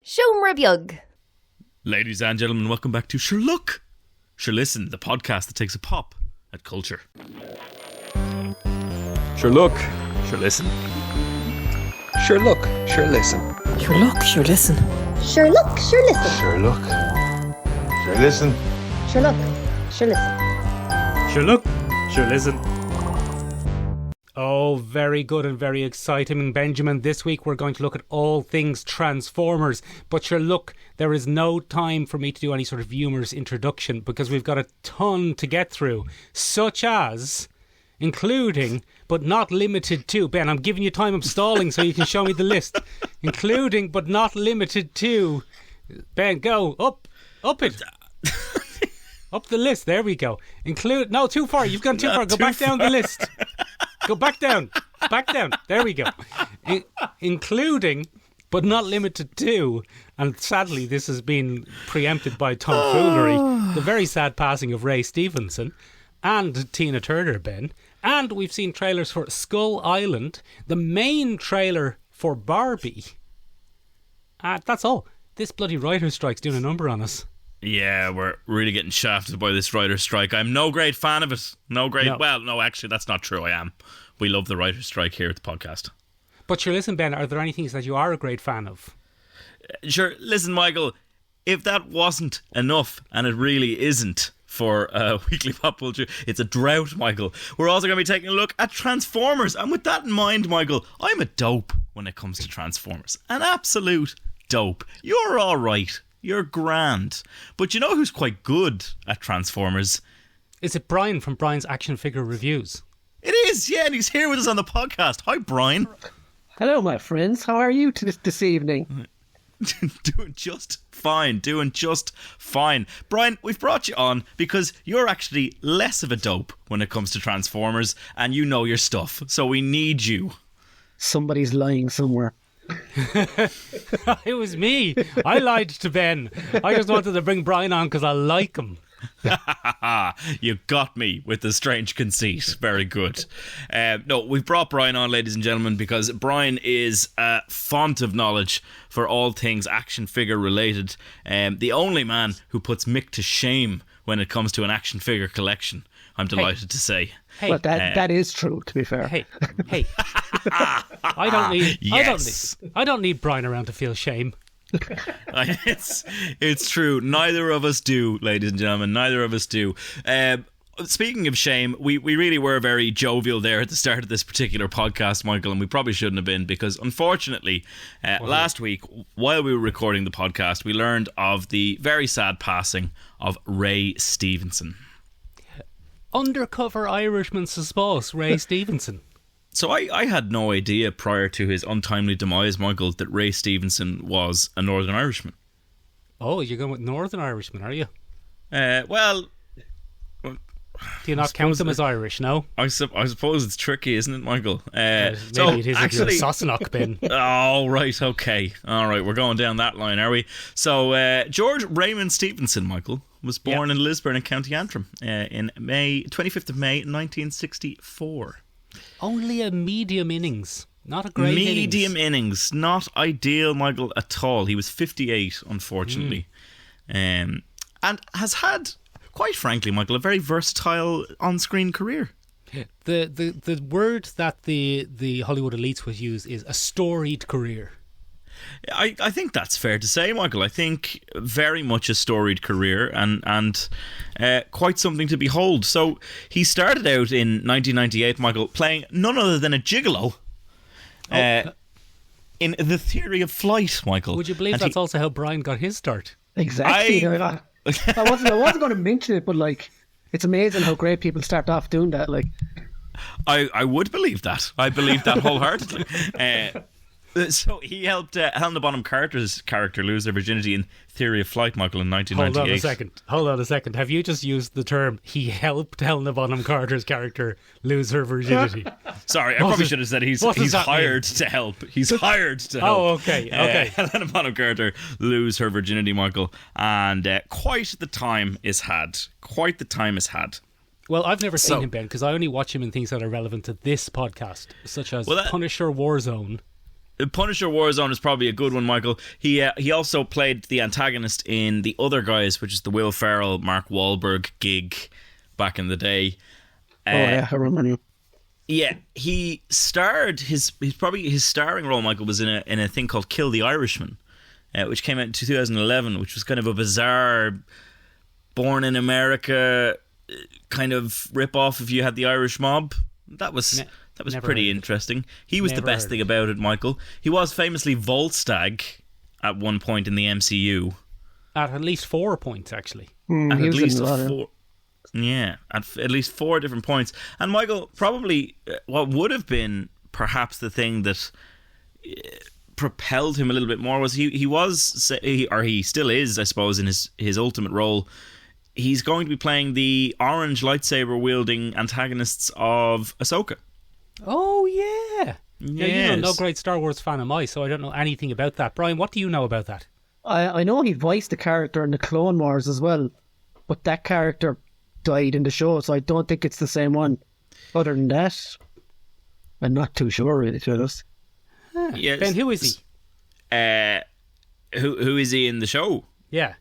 Siomra beag. Ladies and gentlemen, welcome back to Sure Look, Sure Listen, the podcast that takes a pop at culture. Sure Look, Sure Listen. Sure Look, Sure Listen. Sure Look, Sure Listen. Sure look, sure listen. Sure Look, Sure Listen. Sure look, sure listen. Sure look, sure listen. Oh, very good and very exciting, Benjamin. This week we're going to look at all things Transformers. But sure look, there is no time for me to do any sort of humorous introduction because we've got a ton to get through, such as, including, but not limited to, Ben, I'm giving you time, I'm stalling so you can show me the list. Including, but not limited to, Ben, go, up it. Up the list, there we go. No, too far, you've gone too far, go back down the list. Go back down, there we go. Including, but not limited to, and sadly this has been preempted by tomfoolery, the very sad passing of Ray Stephenson and Tina Turner, Ben. And we've seen trailers for Skull Island, the main trailer for Barbie. That's all. This bloody writer's strike's doing a number on us. Yeah, we're really getting shafted by this writer's strike. I'm no great fan of it. Well, no, actually, that's not true. I am. We love the writer's strike here at the podcast. But sure, listen, Ben, are there any things that you are a great fan of? Sure, listen, Michael, if that wasn't enough, and it really isn't, for Weekly Pop Culture, it's a drought, Michael. We're also going to be taking a look at Transformers. And with that in mind, Michael, I'm a dope when it comes to Transformers. An absolute dope. You're all right. You're grand. But you know who's quite good at Transformers? Is it Brian from Brian's Action Figure Reviews? It is, yeah, and he's here with us on the podcast. Hi, Brian. Hello, my friends. How are you this evening? Doing just fine. Brian, we've brought you on because you're actually less of a dope when it comes to Transformers, and you know your stuff, so we need you. Somebody's lying somewhere. It was me. I lied to Ben. I just wanted to bring Brian on because I like him. You got me with the strange conceit. Very good. No, we've brought Brian on, ladies and gentlemen, because Brian is a font of knowledge for all things action figure related. The only man who puts Mick to shame when it comes to an action figure collection, I'm delighted to say. Hey, well, that is true, to be fair. Hey. I don't need Brian around to feel shame. It's true. Neither of us do, ladies and gentlemen. Neither of us do. Speaking of shame, we really were very jovial there at the start of this particular podcast, Michael, and we probably shouldn't have been because, unfortunately, last week, while we were recording the podcast, we learned of the very sad passing of Ray Stephenson. Undercover Irishman spouse, Ray Stephenson. So I had no idea prior to his untimely demise, Michael, that Ray Stephenson was a Northern Irishman. Oh, you're going with Northern Irishman, are you? Well... Do you not count them as Irish, no? I suppose it's tricky, isn't it, Michael? Maybe it is actually, if you're a Sassenach bin. Oh, right, okay. All right, we're going down that line, are we? So, George Raymond Stephenson, Michael, was born in Lisburn in County Antrim in 25th of May 1964. Only a medium innings, not a great medium innings. Not ideal, Michael, at all. He was 58, unfortunately. And has had, quite frankly, Michael, a very versatile on-screen career. The word that the Hollywood elites would use is a storied career. I think that's fair to say, Michael. I think very much a storied career and quite something to behold. So he started out in 1998, Michael, playing none other than a gigolo in The Theory of Flight, Michael. Would you believe that's also how Brian got his start? Exactly. I wasn't going to mention it, but like, it's amazing how great people start off doing that. Like, I would believe that. I believe that wholeheartedly. So he helped Helena Bonham Carter's character lose their virginity in Theory of Flight, Michael, in 1998. Hold on a second. Have you just used the term, he helped Helena Bonham Carter's character lose her virginity? Sorry, I probably should have said he's hired to help. He's hired to help. Oh, okay. Helena Bonham Carter lose her virginity, Michael. And quite the time is had. Well, I've never seen him, Ben, because I only watch him in things that are relevant to this podcast, such as Punisher Warzone. Punisher Warzone is probably a good one, Michael. He also played the antagonist in The Other Guys, which is the Will Ferrell, Mark Wahlberg gig back in the day. I remember you. Yeah, he starred his starring role, Michael, was in a thing called Kill the Irishman, which came out in 2011, which was kind of a bizarre, born in America kind of rip off if you had the Irish mob. That was pretty interesting. He was the best thing about it, Michael. He was famously Volstagg at one point in the MCU. At least 4 points, actually. At least 4. Yeah, at least 4 different points. And Michael, probably what would have been perhaps the thing that propelled him a little bit more was he still is, I suppose, in his ultimate role. He's going to be playing the orange lightsaber wielding antagonists of Ahsoka. Oh, yeah. Yes. Yeah, no great Star Wars fan am I, so I don't know anything about that. Brian, what do you know about that? I know he voiced the character in the Clone Wars as well, but that character died in the show, so I don't think it's the same one. Other than that, I'm not too sure, really, to be honest. Yes. Ben, who is he? Who is he in the show? Yeah.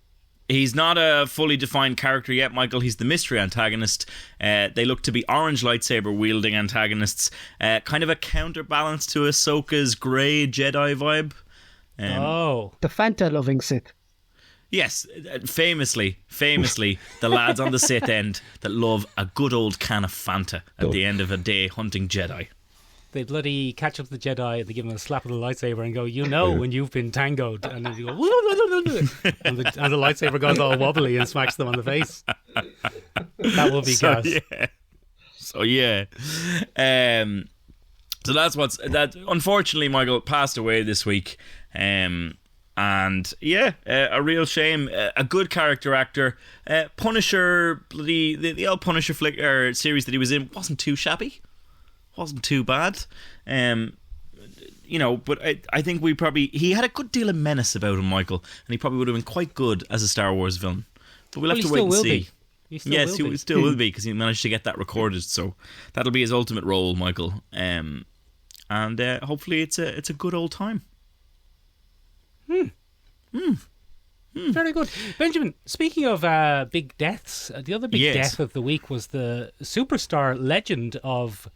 He's not a fully defined character yet, Michael. He's the mystery antagonist. They look to be orange lightsaber wielding antagonists, kind of a counterbalance to Ahsoka's grey Jedi vibe. The Fanta loving Sith. Yes, famously, the lads on the Sith end that love a good old can of Fanta at the end of a day hunting Jedi. They bloody catch up the Jedi, they give him a slap of the lightsaber and go, you know when you've been tangoed. And then you go, and the lightsaber goes all wobbly and smacks them on the face. That will be gas. Yeah. So that's that. Unfortunately, Michael passed away this week. And yeah, a real shame. A good character actor. Punisher, the old Punisher flick series that he was in wasn't too shabby. Wasn't too bad. But I think he had a good deal of menace about him, Michael, and he probably would have been quite good as a Star Wars villain. But we'll have to wait and see. He still will be because he managed to get that recorded. So that'll be his ultimate role, Michael. And hopefully it's a good old time. Very good. Benjamin, speaking of big deaths, the other big death of the week was the superstar legend of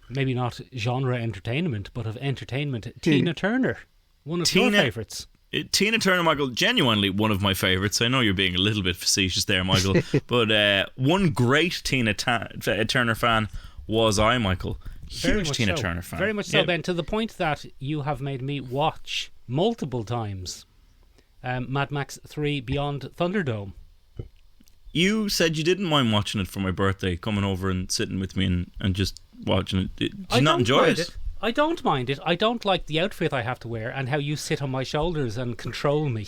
maybe not genre entertainment, but of entertainment, Tina Turner. One of your favourites. Tina Turner, Michael, genuinely one of my favourites. I know you're being a little bit facetious there, Michael, but one great Tina Turner fan was I, Michael. Huge Tina Turner fan. Very much so, Ben, to the point that you have made me watch multiple times Mad Max 3 Beyond Thunderdome. You said you didn't mind watching it for my birthday, coming over and sitting with me and just watching it. Did you not enjoy it? I don't mind it. I don't like the outfit I have to wear and how you sit on my shoulders and control me.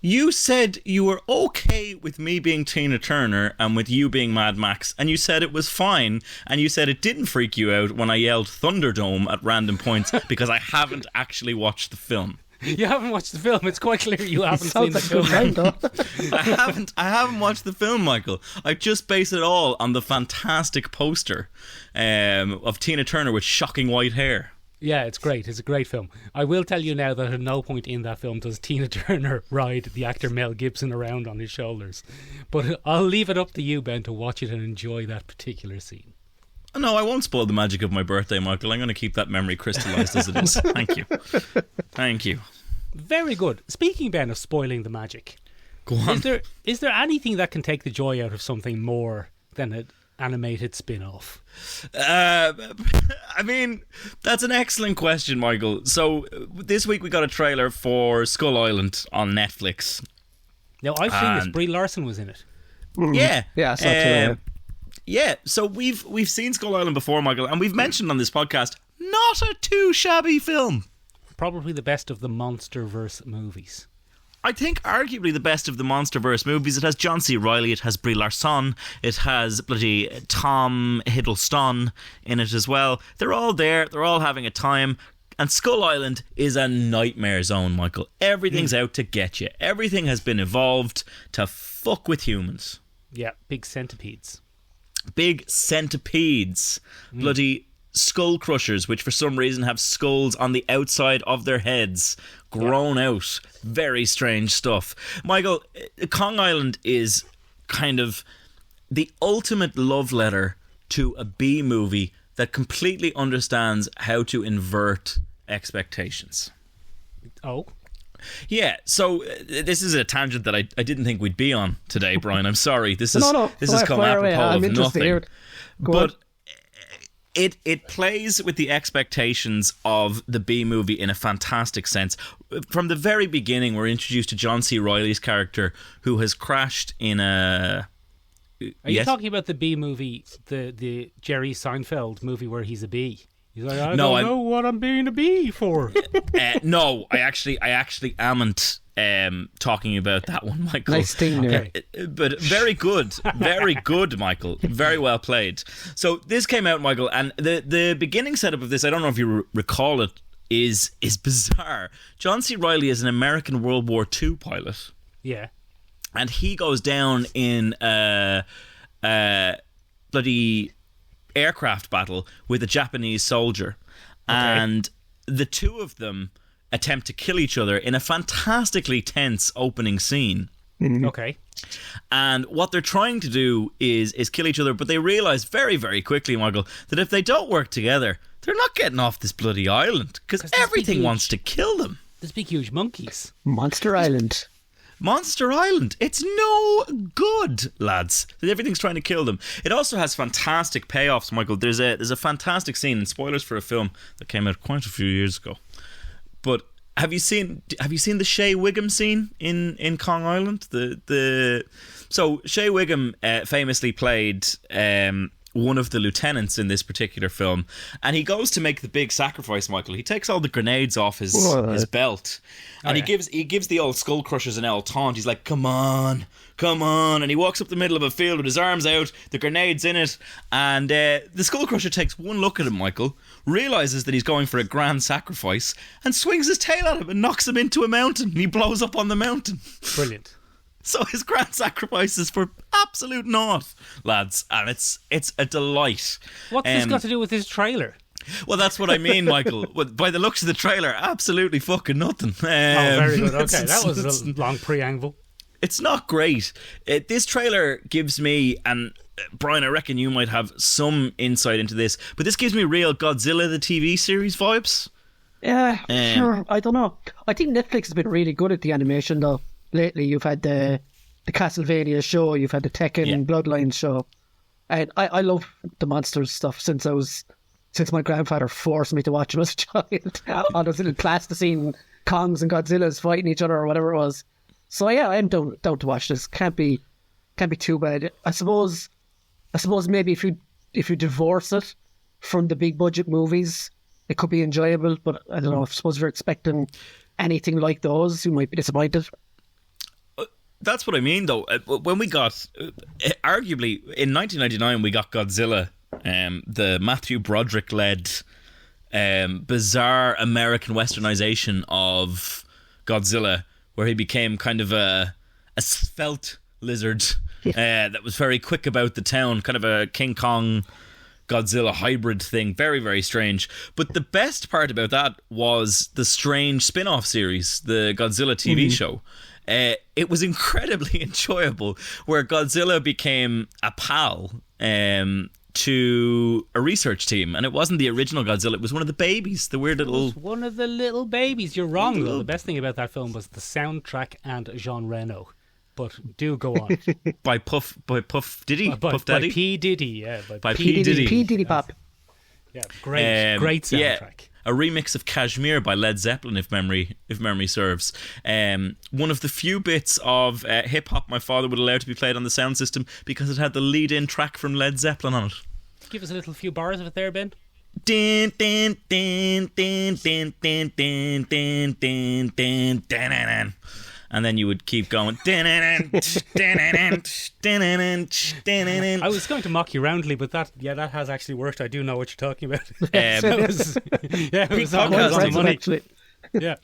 You said you were okay with me being Tina Turner and with you being Mad Max, and you said it was fine, and you said it didn't freak you out when I yelled Thunderdome at random points because I haven't actually watched the film. You haven't watched the film. It's quite clear you haven't seen the film. I haven't watched the film, Michael. I just base it all on the fantastic poster of Tina Turner with shocking white hair. Yeah, it's great. It's a great film. I will tell you now that at no point in that film does Tina Turner ride the actor Mel Gibson around on his shoulders. But I'll leave it up to you, Ben, to watch it and enjoy that particular scene. No, I won't spoil the magic of my birthday, Michael. I'm going to keep that memory crystallised as it is. Thank you. Thank you. Very good. Speaking, Ben, of spoiling the magic, go on. Is there anything that can take the joy out of something more than an animated spin-off? I mean, that's an excellent question, Michael. So this week we got a trailer for Skull Island on Netflix. Now, I've seen this. Brie Larson was in it. Yeah. Yeah, I saw it too. Yeah, so we've seen Skull Island before, Michael, and we've mentioned on this podcast, not a too shabby film. Probably the best of the MonsterVerse movies. I think arguably the best of the MonsterVerse movies. It has John C. Reilly, it has Brie Larson, it has bloody Tom Hiddleston in it as well. They're all there, they're all having a time. And Skull Island is a nightmare zone, Michael. Everything's out to get you. Everything has been evolved to fuck with humans. Yeah, big centipedes. Big centipedes. Bloody skull crushers, which for some reason have skulls on the outside of their heads grown out. Very strange stuff. Michael, Kong Island is kind of the ultimate love letter to a B movie that completely understands how to invert expectations. Oh. Yeah, so this is a tangent that I didn't think we'd be on today, Brian. I'm sorry. This has come apropos of nothing. But it plays with the expectations of the B movie in a fantastic sense. From the very beginning, we're introduced to John C. Reilly's character, who has crashed in a... Are you talking about the B movie, the Jerry Seinfeld movie where he's a bee? He's like, I don't know what I'm being a bee for. No, I actually amn't talking about that one, Michael. Nice thing there. But very good, Michael. Very well played. So this came out, Michael, and the beginning setup of this, I don't know if you recall it, is bizarre. John C. Reilly is an American World War II pilot. Yeah. And he goes down in a bloody aircraft battle with a Japanese soldier. Okay. And the two of them attempt to kill each other in a fantastically tense opening scene. Okay. And what they're trying to do is kill each other, but they realise very, very quickly, Michael, that if they don't work together, they're not getting off this bloody island because everything wants to kill them. There's big, huge monkeys. Monster Island. Monster Island. It's no good, lads. Everything's trying to kill them. It also has fantastic payoffs, Michael. There's a fantastic scene, and spoilers for a film that came out quite a few years ago. But have you seen the Shea Wiggum scene in Kong Island? So Shea Wiggum famously played one of the lieutenants in this particular film, and he goes to make the big sacrifice, Michael. He takes all the grenades off his belt, and he gives the old skull crushers an old taunt. He's like, come on, and he walks up the middle of a field with his arms out, the grenades in it, and the skull crusher takes one look at him, Michael, realises that he's going for a grand sacrifice, and swings his tail at him and knocks him into a mountain, and he blows up on the mountain. Brilliant. So his grand sacrifice is for absolute naught, lads, and it's a delight. What's this got to do with his trailer? Well, that's what I mean, Michael. By the looks of the trailer, absolutely fucking nothing. Very good. Okay, that was a long preamble. It's not great. This trailer gives me, and Brian, I reckon you might have some insight into this, but this gives me real Godzilla the TV series vibes. Yeah, sure. I don't know. I think Netflix has been really good at the animation, though. Lately, you've had the Castlevania show, you've had the Tekken Bloodlines show, and I love the monsters stuff since my grandfather forced me to watch them as a child. All those little plasticine Kongs and Godzillas fighting each other or whatever it was. So yeah, I'm down to watch this. Can't be too bad. I suppose maybe if you divorce it from the big budget movies, it could be enjoyable. But I don't know. I suppose if you're expecting anything like those, you might be disappointed. That's what I mean, though. When we got, arguably, in 1999, we got Godzilla, the Matthew Broderick-led bizarre American westernization of Godzilla, where he became kind of a svelte lizard that was very quick about the town, kind of a King Kong Godzilla hybrid thing. Very, very strange. But the best part about that was the strange spin-off series, the Godzilla TV show. It was incredibly enjoyable, where Godzilla became a pal to a research team, and it wasn't the original Godzilla, it was one of the babies, the weird little... one of the little babies. You're wrong, though. The best thing about that film was the soundtrack and Jean Reno. But do go on. By Puff Diddy? Puff Daddy? By P. Diddy, yeah. By P. Diddy. P. Diddy Pop. Yeah, great soundtrack. Yeah. A remix of Kashmir by Led Zeppelin, if memory serves. One of the few bits of hip hop my father would allow to be played on the sound system because it had the lead-in track from Led Zeppelin on it. Give us a little few bars of it there, Ben. Din din din din din din din din din din din. And then you would keep going. I was going to mock you roundly, but that has actually worked. I do know what you're talking about. It was on the money. Actually. Yeah,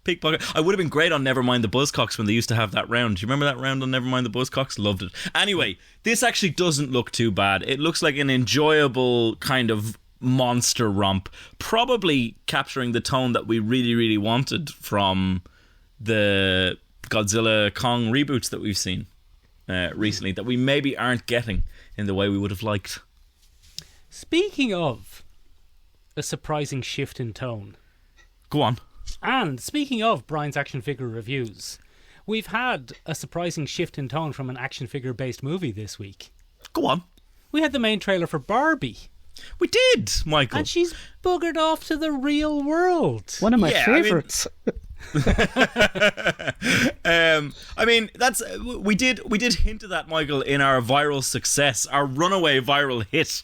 peak pocket. I would have been great on Nevermind the Buzzcocks when they used to have that round. Do you remember that round on Nevermind the Buzzcocks? Loved it. Anyway, this actually doesn't look too bad. It looks like an enjoyable kind of monster romp, probably capturing the tone that we really, really wanted from the Godzilla Kong reboots that we've seen recently, that we maybe aren't getting in the way we would have liked. Speaking of a surprising shift in tone, Go on. and speaking of Brian's action figure reviews, we've had a surprising shift in tone from an action figure based movie this week. Go on. We had the main trailer for Barbie, We did, Michael. and she's buggered off to the real world. One of my Yeah, I mean- favourites. I mean, that's we did hint at that, Michael, in our viral success, our runaway viral hit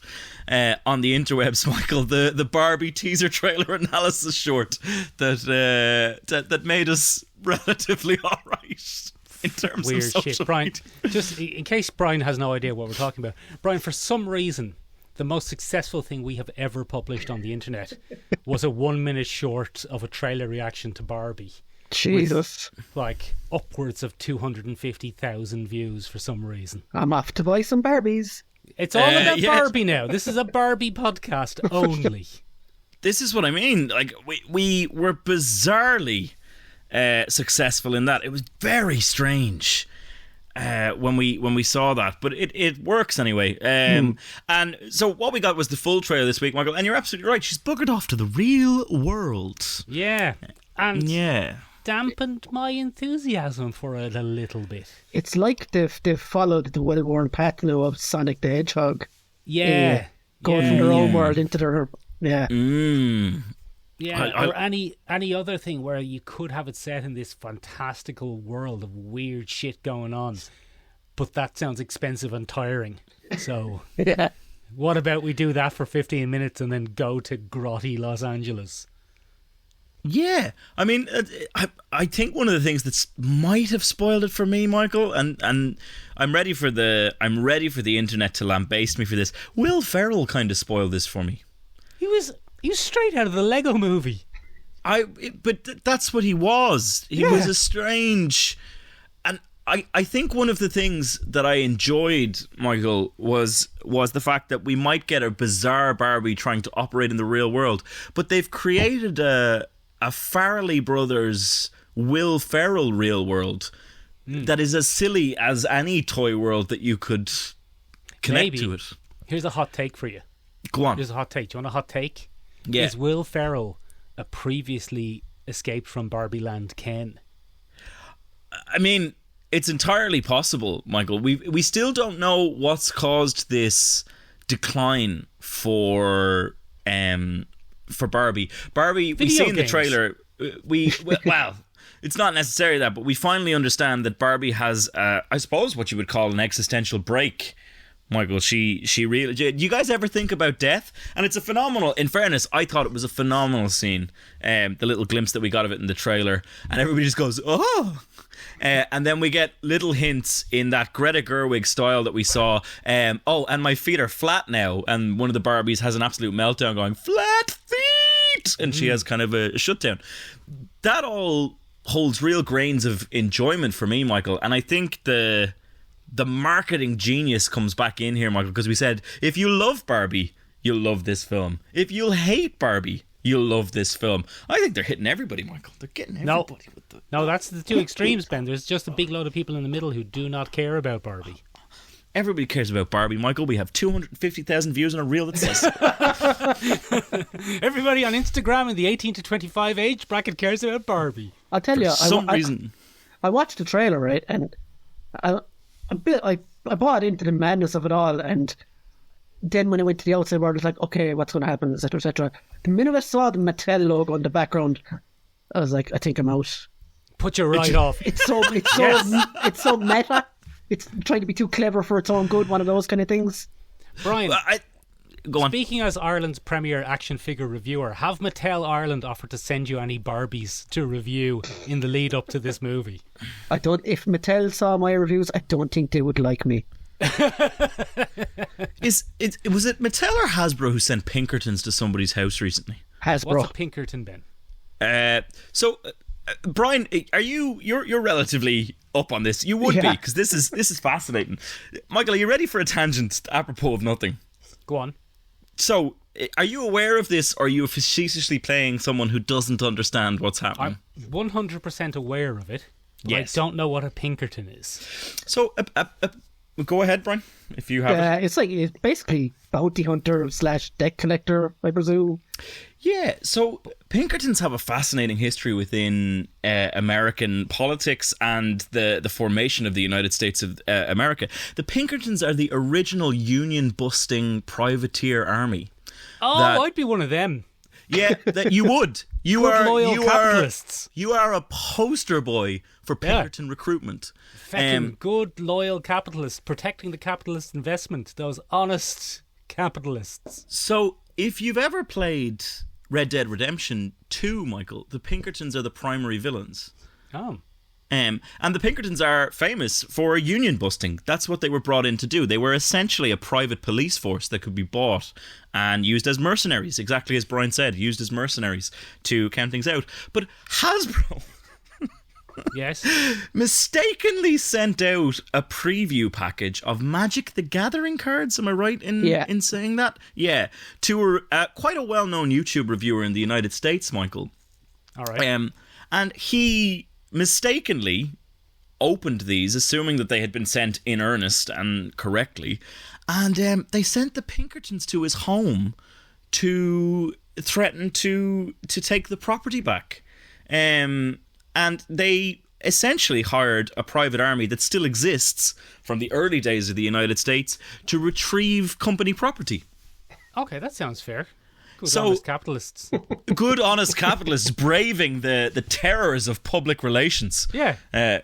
on the interwebs, Michael, the Barbie teaser trailer analysis short that made us relatively alright in terms Weird of social shit. Brian, media. just in case Brian has no idea what we're talking about, Brian, for some reason, the most successful thing we have ever published on the internet was a 1 minute short of a trailer reaction to Barbie. Jesus. Like upwards of 250,000 views for some reason. I'm off to buy some Barbies. It's all about yes. Barbie now. This is a Barbie podcast only. This is what I mean. Like we were bizarrely successful in that. It was very strange when we saw that, but it works anyway. And so what we got was the full trailer this week, Michael. And you're absolutely right. She's buggered off to the real world. Yeah. And Yeah. dampened my enthusiasm for it a little bit. It's like they've followed the well-worn path now of Sonic the Hedgehog. Yeah. Going from their own world into their... Yeah. Yeah, or any other thing where you could have it set in this fantastical world of weird shit going on, but that sounds expensive and tiring. So, Yeah. what about we do that for 15 minutes and then go to grotty Los Angeles? Yeah, I mean, I think one of the things that might have spoiled it for me, Michael, and I'm ready for the internet to lambaste me for this. Will Ferrell kind of spoiled this for me. He was straight out of the Lego movie. But that's what he was. He was a strange, and I think one of the things that I enjoyed, Michael, was the fact that we might get a bizarre Barbie trying to operate in the real world, but they've created a Farrelly Brothers Will Ferrell real world that is as silly as any toy world that you could connect Maybe. to it. Here's a hot take for you. Go on. Here's a hot take. Do you want a hot take? Yeah. Is Will Ferrell a previously escaped from Barbie Land Ken? I mean, it's entirely possible, Michael. We still don't know what's caused this decline for Barbie. Barbie, we Video see in the games. trailer. Well, it's not necessarily that, but we finally understand that Barbie has, I suppose, what you would call an existential break. Michael, she really. Do you guys ever think about death? And it's a phenomenal. In fairness, I thought it was a phenomenal scene. The little glimpse that we got of it in the trailer, and everybody just goes, "Oh!" And then we get little hints in that Greta Gerwig style that we saw. Oh, and my feet are flat now. And one of the Barbies has an absolute meltdown, going flat feet, and she has kind of a shutdown. That all holds real grains of enjoyment for me, Michael. And I think the marketing genius comes back in here, Michael, because we said, if you love Barbie, you'll love this film. If you'll hate Barbie, you'll love this film. I think they're hitting everybody, Michael. They're getting everybody with the... No, that's the two extremes, Ben. There's just a big load of people in the middle who do not care about Barbie. Everybody cares about Barbie, Michael. We have 250,000 views on a reel that says... Everybody on Instagram in the 18 to 25 age bracket cares about Barbie. I'll tell you, For some reason... I watched the trailer, right, and I bought into the madness of it all, and then when I went to the outside world, it's like, okay, what's going to happen, etc., etc. The minute I saw the Mattel logo in the background, I was like, I think I'm out. Put you right off. It's so meta. It's trying to be too clever for its own good. One of those kind of things. Brian, Go on. speaking as Ireland's premier action figure reviewer, have Mattel Ireland offered to send you any Barbies to review in the lead up to this movie? I don't. If Mattel saw my reviews, I don't think they would like me. Was it Mattel or Hasbro who sent Pinkertons to somebody's house recently? Hasbro. What's a Pinkerton, Ben? Brian, you're relatively up on this. You would be, because this is fascinating. Michael, are you ready for a tangent apropos of nothing? Go on. So are you aware of this, or are you facetiously playing someone who doesn't understand what's happening? I'm 100% aware of it. But Yes. I don't know what a Pinkerton is. So, go ahead, Brian, if you have it. It's basically bounty hunter / debt collector, I presume. Yeah, so Pinkertons have a fascinating history within American politics and the formation of the United States of America. The Pinkertons are the original union-busting privateer army. Oh, I'd be one of them. Yeah, that you would. Loyal capitalists. You are a poster boy for Pinkerton recruitment. Feckin' good, loyal capitalists, protecting the capitalist investment, those honest capitalists. So, if you've ever played Red Dead Redemption 2, Michael, the Pinkertons are the primary villains. Oh. And the Pinkertons are famous for union busting. That's what they were brought in to do. They were essentially a private police force that could be bought and used as mercenaries, exactly as Brian said, used as mercenaries to count things out. But Hasbro Yes. mistakenly sent out a preview package of Magic the Gathering cards. Am I right in saying that? Yeah. To quite a well-known YouTube reviewer in the United States, Michael. All right. And he mistakenly opened these, assuming that they had been sent in earnest and correctly. And they sent the Pinkertons to his home to threaten to take the property back. And they essentially hired a private army that still exists from the early days of the United States to retrieve company property. Okay, that sounds fair. Good, So- honest capitalists. Good, honest capitalists braving the terrors of public relations. Yeah.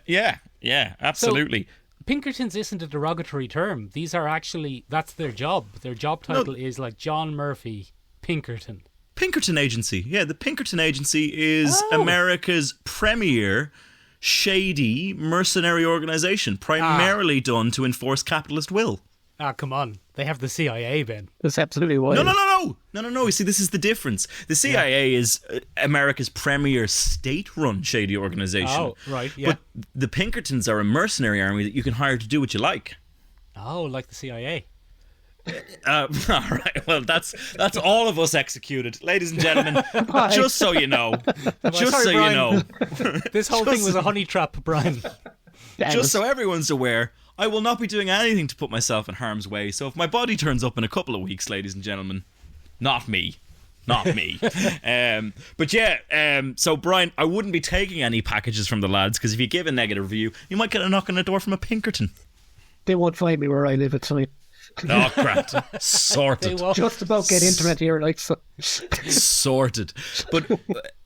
Yeah, absolutely. Pinkertons isn't a derogatory term. These are actually, that's their job. Their job title is like John Murphy Pinkerton. Pinkerton Agency. Yeah, the Pinkerton Agency is America's premier shady mercenary organization, primarily done to enforce capitalist will. Ah, come on. They have the CIA, Ben. That's absolutely wild. No. You see, this is the difference. The CIA is America's premier state-run shady organization. Oh, right, yeah. But the Pinkertons are a mercenary army that you can hire to do what you like. Oh, like the CIA. All right. Well, that's all of us executed, ladies and gentlemen. Just so you know, Sorry, Brian. you know, This whole thing was a honey trap, Brian. just so everyone's aware, I will not be doing anything to put myself in harm's way. So if my body turns up in a couple of weeks, ladies and gentlemen, not me. But yeah, so Brian, I wouldn't be taking any packages from the lads, because if you give a negative review, you might get a knock on the door from a Pinkerton. They won't find me where I live at tonight. Oh, crap. Sorted. They won't. Just about get internet here, like so. Sorted. But,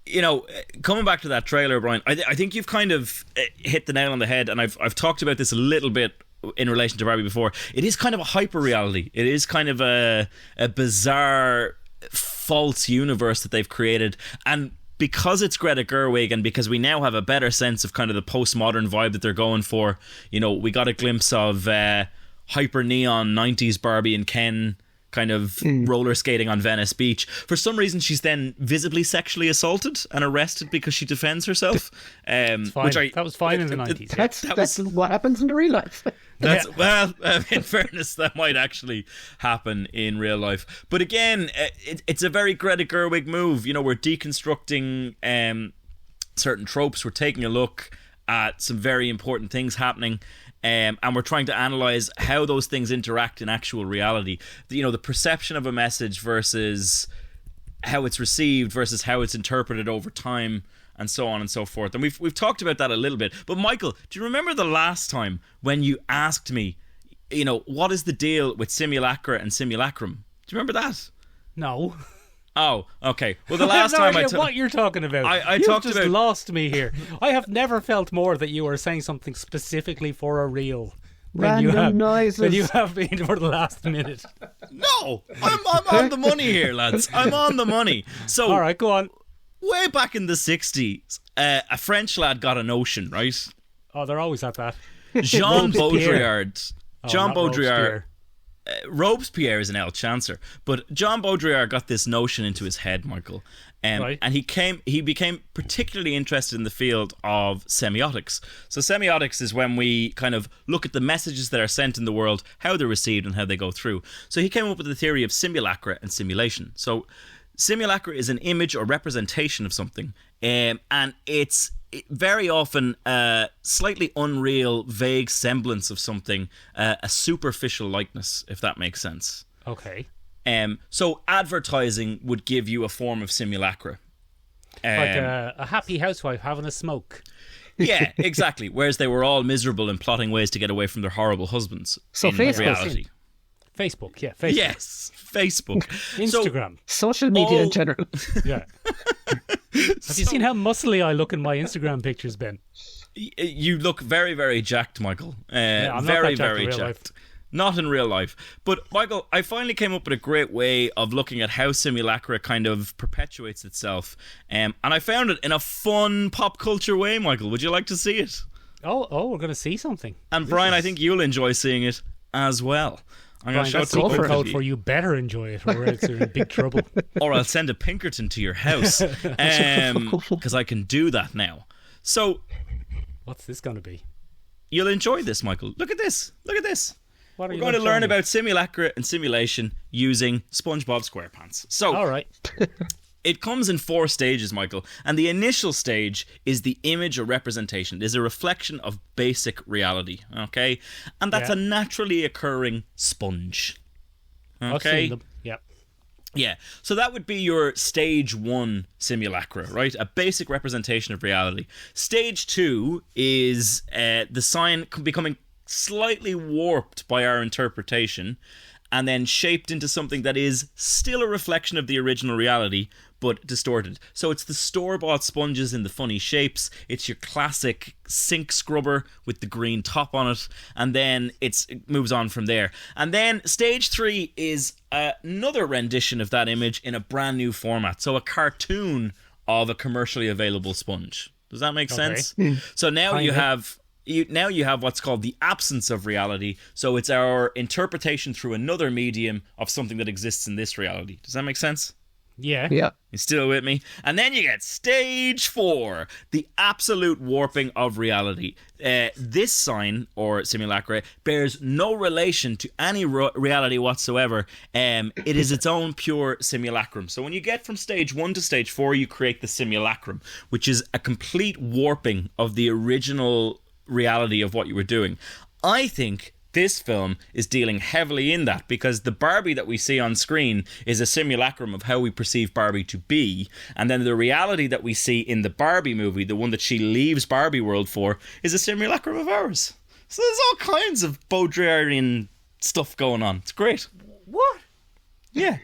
you know, coming back to that trailer, Brian, I think you've kind of hit the nail on the head, and I've talked about this a little bit in relation to Barbie before. It is kind of a hyper reality. It is kind of a bizarre, false universe that they've created, and because it's Greta Gerwig, and because we now have a better sense of kind of the postmodern vibe that they're going for, you know, we got a glimpse of hyper neon 90s Barbie and Ken kind of roller skating on Venice Beach. For some reason, she's then visibly sexually assaulted and arrested because she defends herself. Fine. That was fine in the 90s. That's what happens in the real life. Well, in fairness, that might actually happen in real life. But again, it's a very Greta Gerwig move. You know, we're deconstructing certain tropes. We're taking a look at some very important things happening. And we're trying to analyze how those things interact in actual reality. You know, the perception of a message versus how it's received versus how it's interpreted over time, and so on and so forth. And we've talked about that a little bit. But Michael, do you remember the last time when you asked me, you know, what is the deal with simulacra and simulacrum? Do you remember that? No. Oh, okay. Well, the last I have time no idea what you're talking about. You've talked just lost me here. I have never felt more that you are saying something specifically for a reel Random noises. than you have been for the last minute. No, I'm on the money here, lads. I'm on the money. So, all right, go on. Way back in the 60s, a French lad got a notion, right? Oh, they're always at that. Jean Robespierre. Baudrillard. Jean not Baudrillard. Robespierre. Robespierre is an El Chancer, but John Baudrillard got this notion into his head, Michael, Right. and he became particularly interested in the field of semiotics. So semiotics is when we kind of look at the messages that are sent in the world, how they're received and how they go through. So he came up with the theory of simulacra and simulation. So simulacra is an image or representation of something, and it's very often a slightly unreal, vague semblance of something, a superficial likeness, if that makes sense. Okay. So advertising would give you a form of simulacra. Like a happy housewife having a smoke. Yeah, exactly. Whereas they were all miserable and plotting ways to get away from their horrible husbands. So in Facebook. reality. Facebook, yeah. Facebook. Yes, Facebook. Instagram. Social media in general. Yeah. Have you seen how muscly I look in my Instagram pictures, Ben? You look very, very jacked, Michael. I'm not Very, that jacked very in real jacked. Not in real life. But, Michael, I finally came up with a great way of looking at how simulacra kind of perpetuates itself. And I found it in a fun pop culture way, Michael. Would you like to see it? Oh, we're going to see something. And, Brian, I think you'll enjoy seeing it as well. I'm going Brian, to show it that's to the both code of for you better enjoy it, or else you're in big trouble. Or I'll send a Pinkerton to your house. Because I can do that now. So, What's this going to be? you'll enjoy this, Michael. Look at this. Look at this. What are We're you going to show learn me? about simulacra and simulation using SpongeBob SquarePants. So, All right. it comes in 4 stages, Michael. And the initial stage is the image or representation. It is a reflection of basic reality, okay? And that's Yeah. a naturally occurring sponge. I've Okay? seen them. Yeah. Yeah, so that would be your stage 1 simulacra, right? A basic representation of reality. Stage 2 is the sign becoming slightly warped by our interpretation and then shaped into something that is still a reflection of the original reality, but distorted. So it's the store-bought sponges in the funny shapes. It's your classic sink scrubber with the green top on it, and then it moves on from there. And then stage 3 is another rendition of that image in a brand new format. So a cartoon of a commercially available sponge. Does that make sense? So now you have what's called the absence of reality. So it's our interpretation through another medium of something that exists in this reality. Does that make sense? Yeah. Yeah. You still with me? And then you get stage 4, the absolute warping of reality. This sign, or simulacra, bears no relation to any reality whatsoever. It is its own pure simulacrum. So when you get from stage 1 to stage 4, you create the simulacrum, which is a complete warping of the original reality of what you were doing. I think this film is dealing heavily in that, because the Barbie that we see on screen is a simulacrum of how we perceive Barbie to be, and then the reality that we see in the Barbie movie, the one that she leaves Barbie world for, is a simulacrum of ours. So there's all kinds of Baudrillardian stuff going on. It's great. What? Yeah.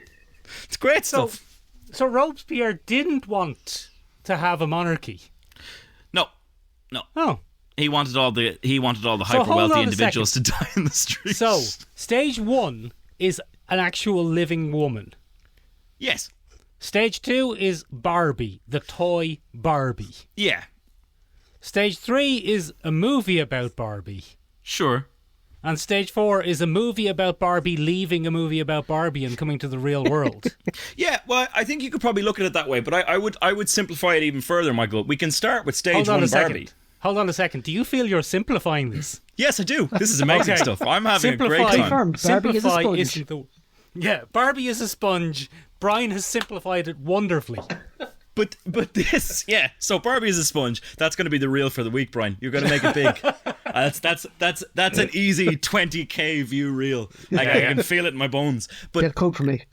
It's great stuff. So Robespierre didn't want to have a monarchy. No. Oh. He wanted all the hold hyper wealthy on a individuals to die in the streets. So stage 1 is an actual living woman. yes. Stage 2 is Barbie, the toy Barbie. Yeah. Stage 3 is a movie about Barbie. Sure. And stage 4 is a movie about Barbie leaving a movie about Barbie and coming to the real world. Yeah, well, I think you could probably look at it that way, but I would simplify it even further, Michael. We can start with stage 1 Barbie. Hold on a second. Do you feel you're simplifying this? Yes, I do. This is amazing Okay. stuff. I'm having a great Simplify. time. Barbie is a Simplify sponge. isn't the... Yeah, Barbie is a sponge. Brian has simplified it wonderfully. But this, yeah. So Barbie is a sponge. That's going to be the reel for the week, Brian. You're going to make it big. That's an easy 20k view reel. Like I can feel it in my bones. But They'll come for me.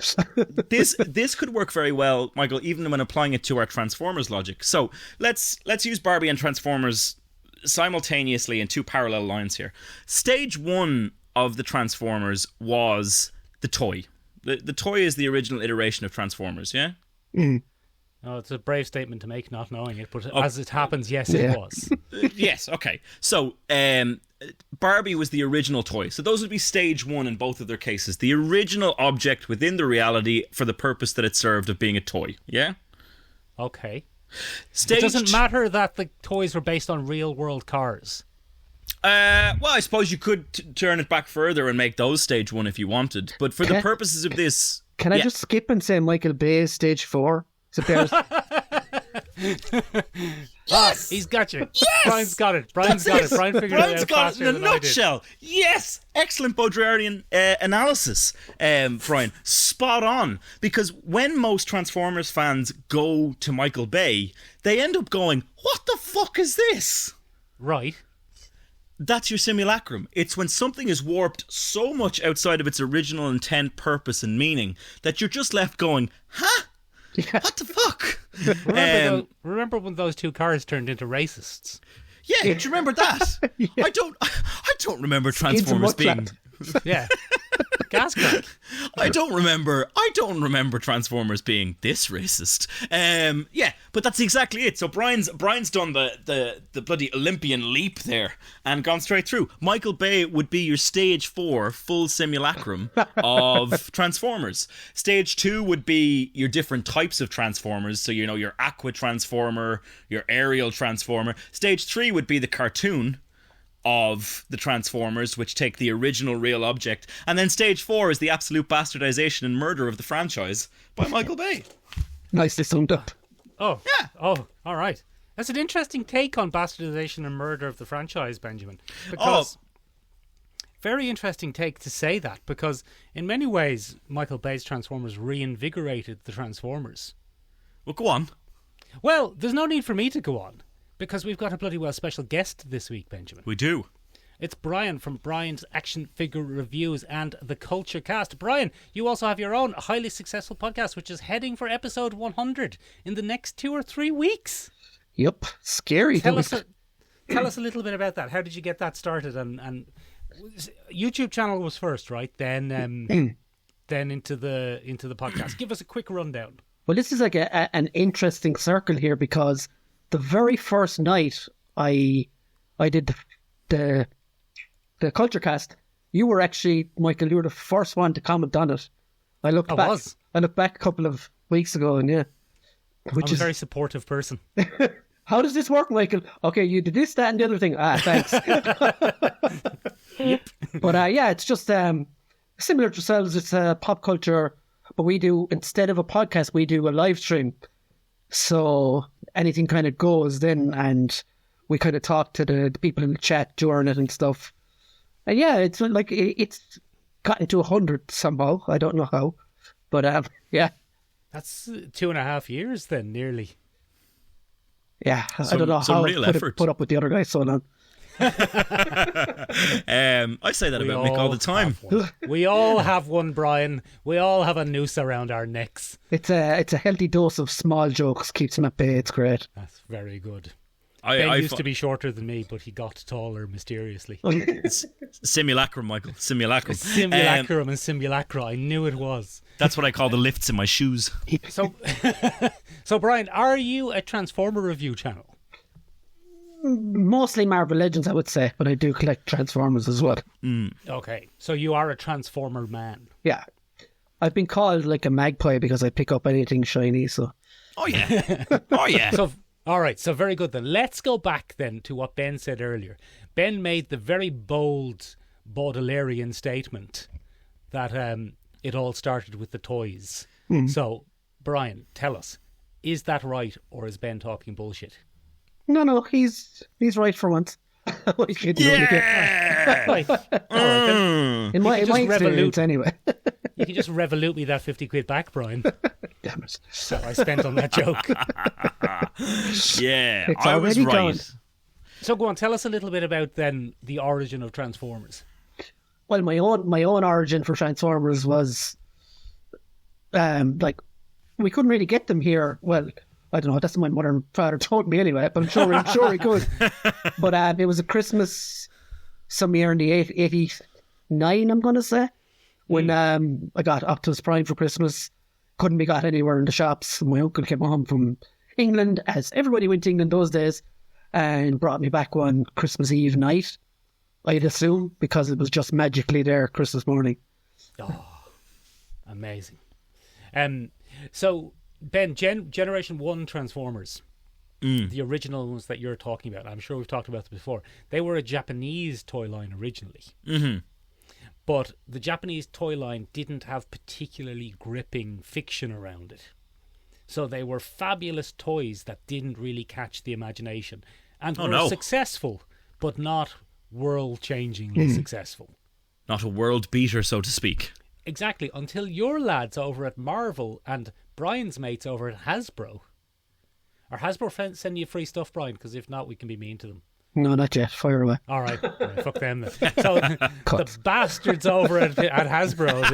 this could work very well, Michael, even when applying it to our Transformers logic. So let's use Barbie and Transformers simultaneously in 2 parallel lines here. Stage 1 of the Transformers was the toy. The toy is the original iteration of Transformers, yeah? Oh, it's a brave statement to make, not knowing it, but as it happens, yes, Yeah. it was. Yes, okay. So Barbie was the original toy. So those would be stage 1 in both of their cases. The original object within the reality for the purpose that it served of being a toy, yeah? Okay. Stage It doesn't matter that the toys were based on real world cars. Well, I suppose you could turn it back further and make those stage 1 if you wanted. But for the purposes of this... Can I just skip and say Michael Bay is stage 4? So there's... Yes! He's got you. Yes! Brian's got it. Brian figured it out faster in a than I did. nutshell. Yes! Excellent Baudrillardian analysis, Brian. Spot on. Because when most Transformers fans go to Michael Bay, they end up going, what the fuck is this? Right. That's your simulacrum. It's when something is warped so much outside of its original intent, purpose, and meaning that you're just left going, huh? Yeah. What the fuck? Remember when those two cars turned into racists? Yeah, do you remember that? Yeah. I don't remember Transformers being... Yeah. Gas crack. I don't remember Transformers being this racist. Yeah, but that's exactly it. So Brian's done the bloody Olympian leap there and gone straight through. Michael Bay would be your stage 4 full simulacrum of Transformers. Stage 2 would be your different types of Transformers. So, your Aqua Transformer, your Aerial Transformer. Stage 3 would be the cartoon of the Transformers, which take the original real object, and then stage 4 is the absolute bastardization and murder of the franchise by Michael Bay. Nicely summed up. Oh. Yeah. Oh, all right. That's an interesting take on bastardization and murder of the franchise, Benjamin. Because very interesting take to say that, because in many ways Michael Bay's Transformers reinvigorated the Transformers. Well, go on. Well, there's no need for me to go on, because we've got a bloody well special guest this week, Benjamin. We do. It's Brian from Brian's Action Figure Reviews and The Culture Cast. Brian, you also have your own highly successful podcast, which is heading for episode 100 in the next 2 or 3 weeks. Yep. Scary. Tell us a little bit about that. How did you get that started? And YouTube channel was first, right? Then into the podcast. Give us a quick rundown. Well, this is like an interesting circle here, because the very first night I did the Culture Cast, you were actually, Michael, you were the first one to comment on it. I looked back a couple of weeks ago, and yeah. I'm a very supportive person. How does this work, Michael? Okay, you did this, that, and the other thing. Thanks. Yep. But yeah, it's just similar to yourselves. It's pop culture, but we do, instead of a podcast, we do a live stream. So anything kind of goes then, and we kind of talk to the people in the chat during it and stuff. And yeah, it's like it's gotten to 100 somehow. I don't know how, but yeah. That's 2.5 years then, nearly. Yeah, I don't know how real I effort. put up with the other guys so long. I say that about Mick all the time. We all have one, Brian. We all have a noose around our necks. It's a healthy dose of small jokes, keeps him at bay. It's great. That's very good. I Ben used to be shorter than me, but he got taller mysteriously. Simulacrum, Michael. Simulacrum. Simulacrum and simulacra. I knew it was. That's what I call the lifts in my shoes. So Brian, are you a Transformer review channel? Mostly Marvel Legends, I would say, but I do collect Transformers as well. Okay, so you are a Transformer man. Yeah. I've been called like a magpie because I pick up anything shiny, so... Oh, yeah. Oh, yeah. So, all right, so very good then. Let's go back then to what Ben said earlier. Ben made the very bold Baudelairian statement that it all started with the toys. So, Brian, tell us, is that right, or is Ben talking bullshit? No, he's right for once. Yeah! Right. All right, then. In my experience, anyway. You can just revolute me that 50 quid back, Brian. Damn it. So I spent on that joke. Yeah, It's I was already right. gone. So go on, tell us a little bit about then the origin of Transformers. Well, my own origin for Transformers was, like, we couldn't really get them here. Well, I don't know. That's what my mother and father told me anyway. But I'm sure we could. But it was a Christmas some year in the 89, I'm going to say, when I got Optimus Prime for Christmas. Couldn't be got anywhere in the shops. My uncle came home from England, as everybody went to England those days, and brought me back one Christmas Eve night, I'd assume, because it was just magically there Christmas morning. Oh, amazing. So, Ben, Generation 1 Transformers, the original ones that you're talking about, I'm sure we've talked about them before, they were a Japanese toy line originally. Mm-hmm. But the Japanese toy line didn't have particularly gripping fiction around it. So they were fabulous toys that didn't really catch the imagination. And were successful, but not world-changingly successful. Not a world beater, so to speak. Exactly, until your lads over at Marvel and Brian's mates over at Hasbro. Are Hasbro sending you free stuff, Brian? Because if not, we can be mean to them. No, not yet. Fire away. All right, fuck them then. So the bastards over at Hasbro,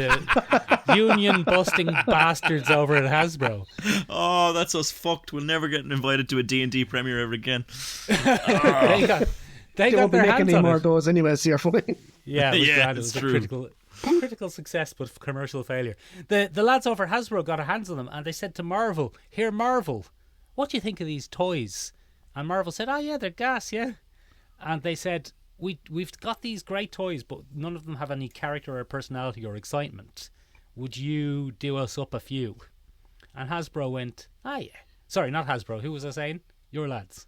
the union-busting bastards over at Hasbro. Oh, that's us fucked. We'll never get invited to a D&D premiere ever again. They got won't be their making hands any on more it. of those anyway, so you're fine. Yeah, it was Yeah, grand. It it's was true. a critical success, but commercial failure. The lads over at Hasbro got their hands on them, and they said to Marvel, "Here, Marvel, what do you think of these toys?" And Marvel said, "Oh yeah, they're gas, yeah." And they said, we've got these great toys, but none of them have any character or personality or excitement. Would you do us up a few? And Hasbro went, "Ah yeah." Sorry, not Hasbro. Who was I saying? Your lads.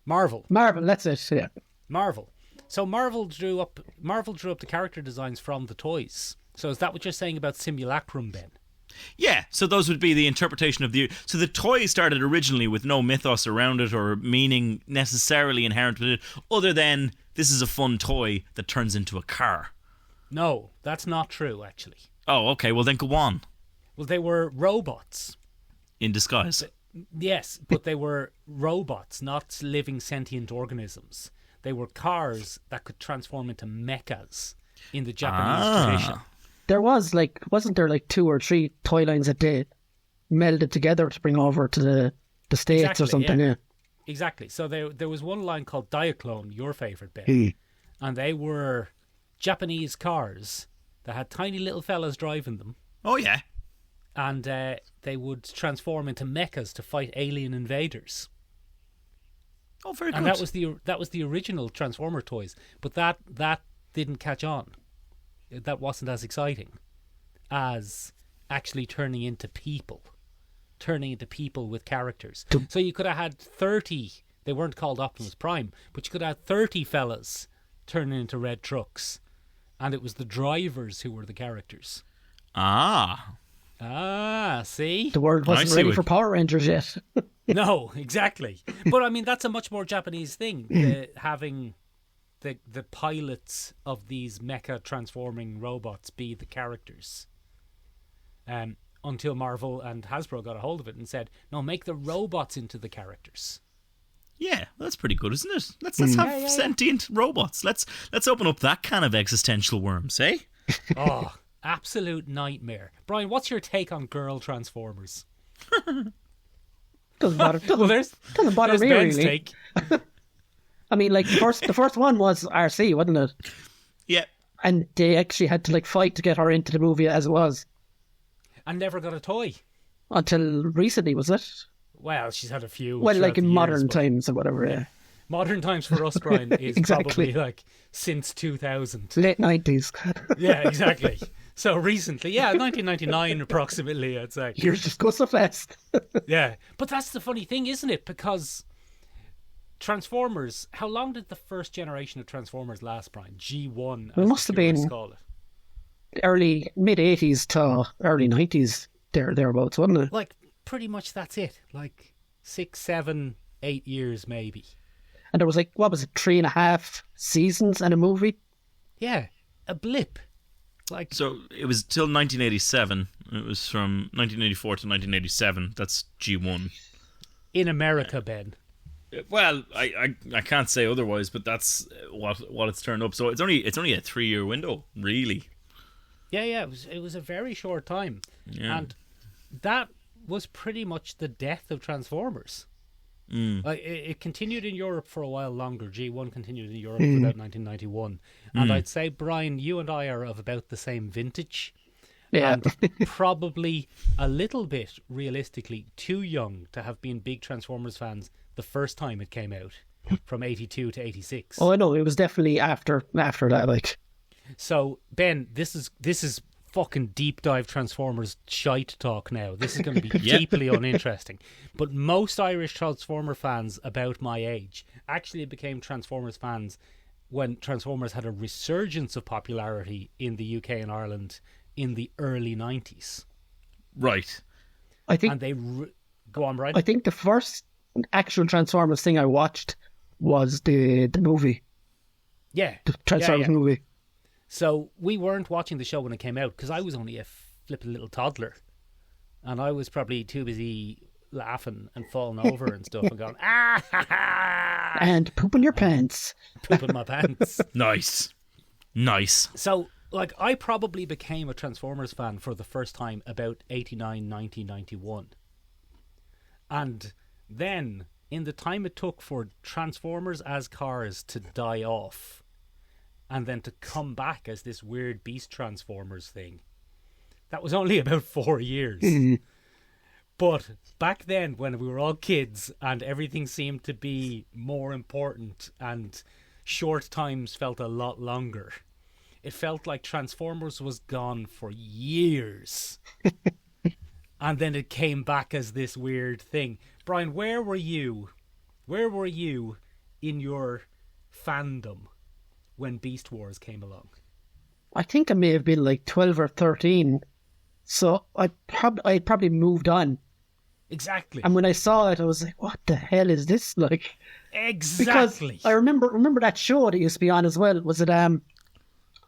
Marvel. Marvel, that's it, yeah. Marvel. So Marvel drew up the character designs from the toys. So is that what you're saying about Simulacrum, Ben? Yeah, so those would be the interpretation of the... So the toy started originally with no mythos around it or meaning necessarily inherent with it, other than this is a fun toy that turns into a car. No, that's not true, actually. Oh, okay, well then go on. Well, they were robots. In disguise. Yes, but they were robots, not living sentient organisms. They were cars that could transform into mechas in the Japanese tradition. There was wasn't there 2 or 3 toy lines that they melded together to bring over to the States or something, yeah. Exactly. So there was one line called Diaclone, your favourite, Ben. And they were Japanese cars that had tiny little fellas driving them. Oh, yeah. And they would transform into mechas to fight alien invaders. Oh, very good. And that was the original Transformer toys. But that didn't catch on. That wasn't as exciting as actually turning into people with characters. So you could have had 30, they weren't called Optimus Prime, but you could have had 30 fellas turning into red trucks, and it was the drivers who were the characters. See? The world wasn't ready for Power Rangers yet. No, exactly. But I mean, that's a much more Japanese thing, having the pilots of these mecha transforming robots be the characters. Until Marvel and Hasbro got a hold of it and said, "No, make the robots into the characters." Yeah, that's pretty good, isn't it? Let's have sentient robots. Let's open up that can of existential worms, eh? Oh, absolute nightmare. Brian, what's your take on girl Transformers? Doesn't bother. Doesn't bother me Ben's really. take. I mean, the first one was RC, wasn't it? Yeah. And they actually had to fight to get her into the movie as it was. And never got a toy. Until recently, was it? Well, she's had a few. Well, throughout in the modern years, times or whatever, yeah. Modern times for us, Brian, is Exactly. probably since 2000. Late 90s. Yeah, exactly. So recently, 1999 approximately, I'd say. Years just go so fast. Yeah, but that's the funny thing, isn't it? Because Transformers, how long did the first generation of Transformers last, Brian? G1. It must have been early, mid-80s to early 90s, thereabouts, wasn't it? Pretty much that's it. 6, 7, 8 years maybe. And there was 3.5 seasons and a movie? Yeah, a blip. So it was till 1987. It was from 1984 to 1987. That's G1. In America, Ben. Well, I can't say otherwise, but that's what it's turned up. So it's only a 3-year window, really. Yeah. It was a very short time, and that was pretty much the death of Transformers. It continued in Europe for a while longer. G1 continued in Europe for about 1991, and I'd say, Brian, you and I are of about the same vintage. Yeah. And probably a little bit, realistically, too young to have been big Transformers fans the first time it came out, from 82 to 86. Oh, I know. It was definitely after that, So, Ben, this is fucking deep dive Transformers shite talk now. This is going to be deeply uninteresting. But most Irish Transformer fans about my age actually became Transformers fans when Transformers had a resurgence of popularity in the UK and Ireland in the early 90s. Right. I think And they... Go on, Brian. I think the first actual Transformers thing I watched was the movie, Yeah. the Transformers yeah. movie. So we weren't watching the show when it came out because I was only a flippin' little toddler. And I was probably too busy laughing and falling over and stuff and going, ah, ha, ha, And pooping your pants. pooping my pants. Nice. So, like, I probably became a Transformers fan for the first time about 89, 90, 91. And then, in the time it took for Transformers as cars to die off, and then to come back as this weird Beast Transformers thing, that was only about 4 years. But back then, when we were all kids and everything seemed to be more important and short times felt a lot longer, it felt like Transformers was gone for years. And then it came back as this weird thing. Brian, where were you? Where were you in your fandom when Beast Wars came along? I think I may have been like 12 or 13. So I'd probably moved on. Exactly. And when I saw it, I was like, what the hell is this like? Exactly. Because I remember that show that used to be on as well. Was it